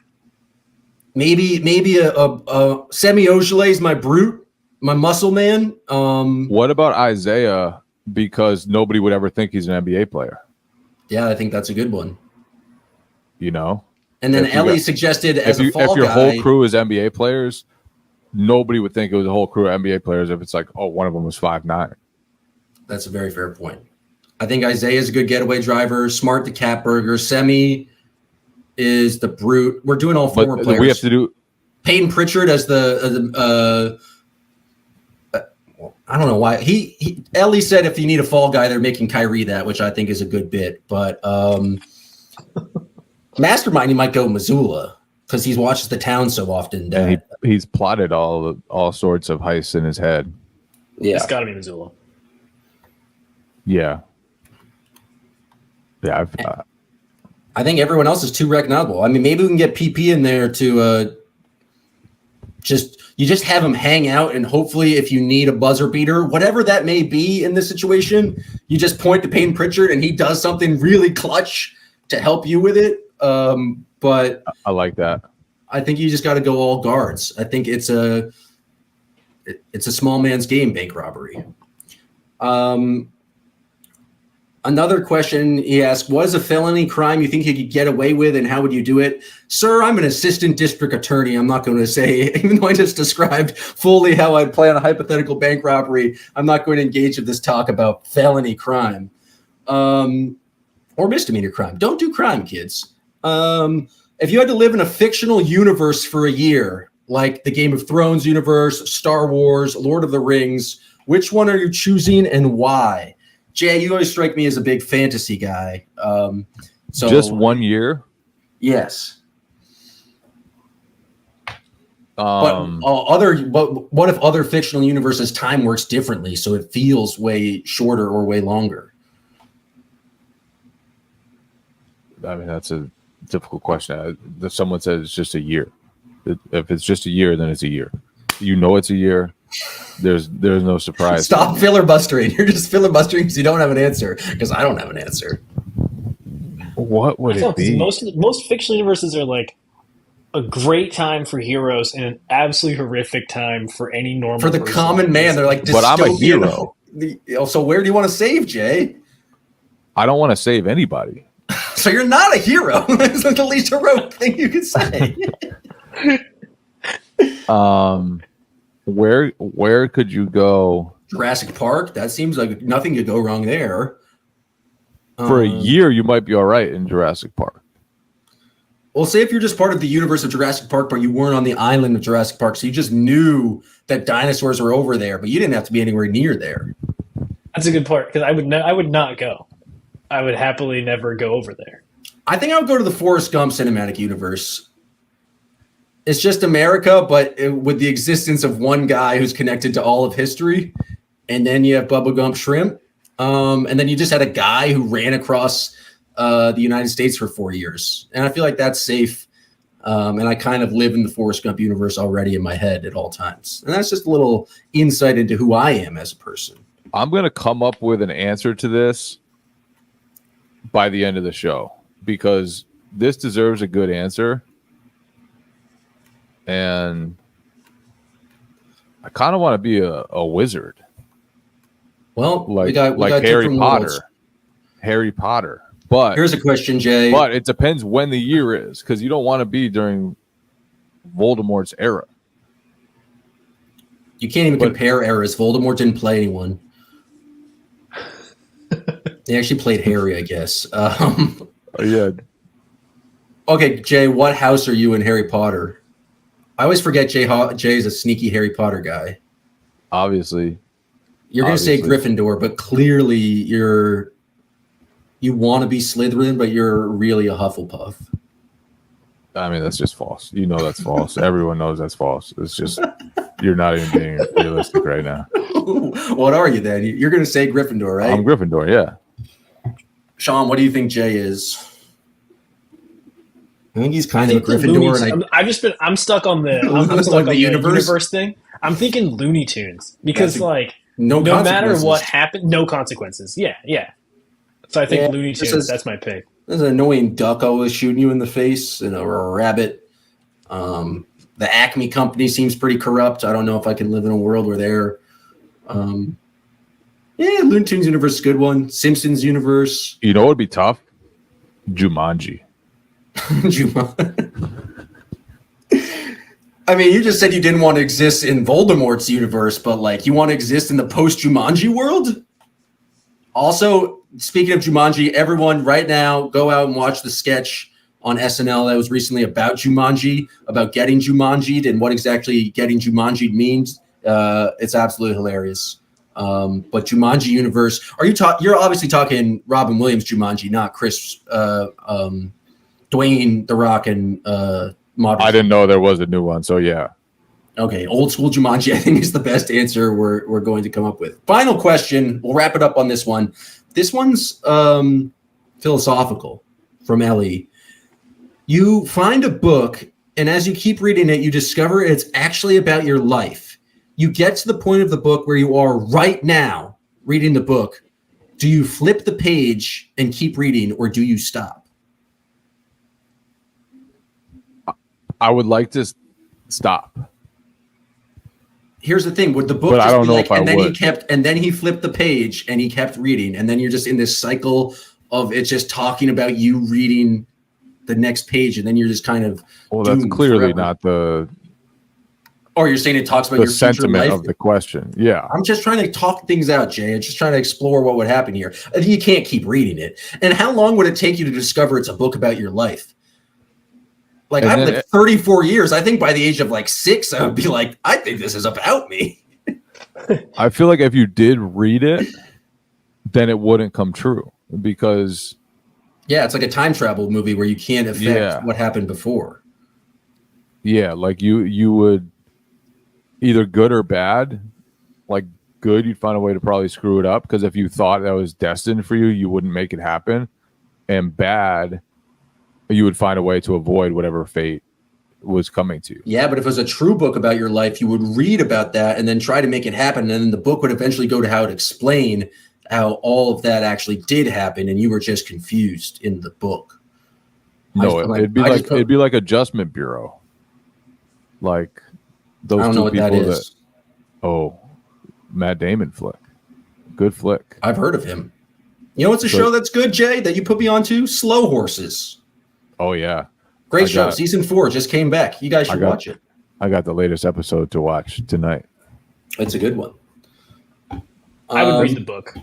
maybe a Semi Ojeleye is my brute, my muscle man. What about Isaiah? Because nobody would ever think he's an NBA player. Yeah, I think that's a good one. You know. And then Ellie suggested as a fall guy. If your whole crew is NBA players, nobody would think it was a whole crew of NBA players if it's like, oh, one of them was 5'9". That's a very fair point. I think Isaiah is a good getaway driver. Smart the cat burger. Semi is the brute. We're doing all former players. We have to do Peyton Pritchard as the I don't know why he Ellie said if you need a fall guy, they're making Kyrie that, which I think is a good bit. But mastermind, you might go Missoula because he watches the town so often. And he's plotted all sorts of heists in his head. Yeah, it's got to be Missoula. Yeah. Yeah. I think everyone else is too recognizable. I mean, maybe we can get PP in there to just have him hang out, and hopefully if you need a buzzer beater, whatever that may be in this situation, you just point to Peyton Pritchard and he does something really clutch to help you with it. But I like that. I think you just got to go all guards. I think it's a small man's game, bank robbery. Another question he asked, what is a felony crime you think you could get away with and how would you do it? Sir, I'm an assistant district attorney. I'm not going to say, even though I just described fully how I'd plan a hypothetical bank robbery, I'm not going to engage in this talk about felony crime or misdemeanor crime. Don't do crime, kids. If you had to live in a fictional universe for a year, like the Game of Thrones universe, Star Wars, Lord of the Rings, which one are you choosing and why? Jay, you always strike me as a big fantasy guy. So just 1 year? Yes. But what if other fictional universes time works differently, so it feels way shorter or way longer? I mean, that's a difficult question. Someone said it's just a year. If it's just a year, then it's a year. You know it's a year. There's no surprise. Stop filibustering. You're just filibustering because you don't have an answer. Because I don't have an answer. What would it be? Most fictional universes are like a great time for heroes and an absolutely horrific time for any normal For the person. common man, they're like, But I'm a dystopian. hero. So where do you want to save, Jay? I don't want to save anybody. So you're not a hero. That's the least heroic thing you can say. Where could you go Jurassic Park? That seems like nothing could go wrong there. for a year? You might be all right in Jurassic Park. Well, say if you're just part of the universe of Jurassic Park, but you weren't on the island of Jurassic Park, so you just knew that dinosaurs were over there, but you didn't have to be anywhere near there. That's a good part because I would not go. I would happily never go over there. I think I would go to the Forrest Gump cinematic universe. It's just America, but with the existence of one guy who's connected to all of history. And then you have Bubba Gump Shrimp. And then you just had a guy who ran across the United States for 4 years. And I feel like that's safe. And I kind of live in the Forrest Gump universe already in my head at all times. And that's just a little insight into who I am as a person. I'm going to come up with an answer to this by the end of the show because this deserves a good answer. And I kind of want to be a wizard. Well, Like, we got Harry different Potter. worlds. Harry Potter. But Here's a question, Jay. But it depends when the year is because you don't want to be during Voldemort's era. You can't even compare eras. Voldemort didn't play anyone. He actually played Harry, I guess. Yeah. Okay, Jay, what house are you in Harry Potter? I always forget Jay is a sneaky Harry Potter guy. Obviously. You're going to say Gryffindor, but clearly you want to be Slytherin, but you're really a Hufflepuff. I mean, that's just false. You know that's false. Everyone knows that's false. It's just you're not even being realistic right now. What are you then? You're going to say Gryffindor, right? I'm Gryffindor, yeah. Sean, what do you think Jay is? I think he's kind of a Gryffindor. I'm stuck on the universe thing. I'm thinking Looney Tunes because no matter what happened, no consequences. Yeah. So I think Looney Tunes. That's my pick. There's an annoying duck always shooting you in the face, or a rabbit. The Acme company seems pretty corrupt. I don't know if I can live in a world where they're. Looney Tunes universe is a good one. Simpsons universe. You know what would be tough? Jumanji. I mean, you just said you didn't want to exist in Voldemort's universe, but you want to exist in the post-Jumanji world? Also, speaking of Jumanji, everyone right now go out and watch the sketch on SNL that was recently about Jumanji, about getting Jumanji'd and what exactly getting Jumanji'd means. It's absolutely hilarious. But Jumanji universe, you're obviously talking Robin Williams Jumanji, not Chris Dwayne The Rock and modern. I didn't know there was a new one, so yeah. Okay, old school Jumanji, I think is the best answer we're going to come up with. Final question. We'll wrap it up on this one. This one's philosophical from Ellie. You find a book, and as you keep reading it, you discover it's actually about your life. You get to the point of the book where you are right now reading the book. Do you flip the page and keep reading, or do you stop? I would like to stop. Here's the thing: would the book but just I don't be know like, if I and then would. he flipped the page and he kept reading, and then you're just in this cycle of it's just talking about you reading the next page, and then you're just kind of that's clearly forever. not the. Or you're saying it talks about the your future sentiment life? of the question. Yeah. I'm just trying to talk things out, Jay. I'm just trying to explore what would happen here. You can't keep reading it. And how long would it take you to discover it's a book about your life? I've lived 34 years. I think by the age of 6, I would be like, I think this is about me. I feel like if you did read it, then it wouldn't come true because. Yeah, it's like a time travel movie where you can't affect what happened before. Yeah, you would either good or bad. Good, you'd find a way to probably screw it up because if you thought that was destined for you, you wouldn't make it happen. And bad, you would find a way to avoid whatever fate was coming to you. Yeah, but if it was a true book about your life, you would read about that and then try to make it happen. And then the book would eventually go to how to explain how all of that actually did happen. And you were just confused in the book. No, it'd be like Adjustment Bureau. Like those I don't two know what people that is. Matt Damon flick. Good flick. I've heard of him. You know what's a So- show that's good, Jay, that you put me onto? Slow Horses. Oh yeah. Great I show. got- Season 4 just came back. You guys should watch it. I got the latest episode to watch tonight. It's a good one. I would read the book.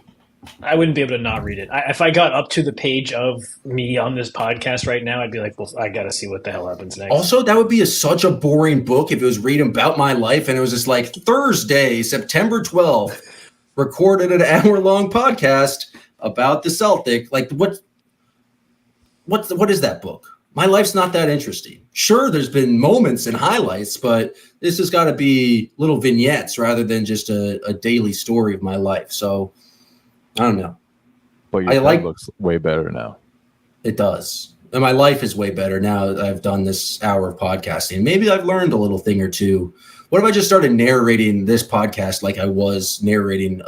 I wouldn't be able to not read it. If I got up to the page of me on this podcast right now, I'd be like, well, I got to see what the hell happens next. Also, that would be such a boring book if it was reading about my life and it was just like Thursday, September 12th, recorded an hour-long podcast about the Celtic. Like, what is that book? My life's not that interesting. Sure, there's been moments and highlights, but this has got to be little vignettes rather than just a daily story of my life. So, I don't know. But your head looks way better now. It does. And my life is way better now that I've done this hour of podcasting. Maybe I've learned a little thing or two. What if I just started narrating this podcast like I was narrating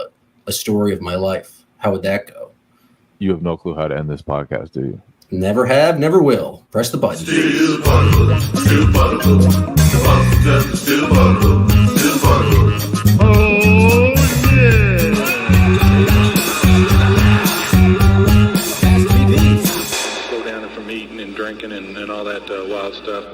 a story of my life? How would that go? You have no clue how to end this podcast, do you? Never have, never will. Press the button. Still Poddable, still Poddable. The positive, still Poddable, still Poddable. Slow down from eating and drinking and all that wild stuff.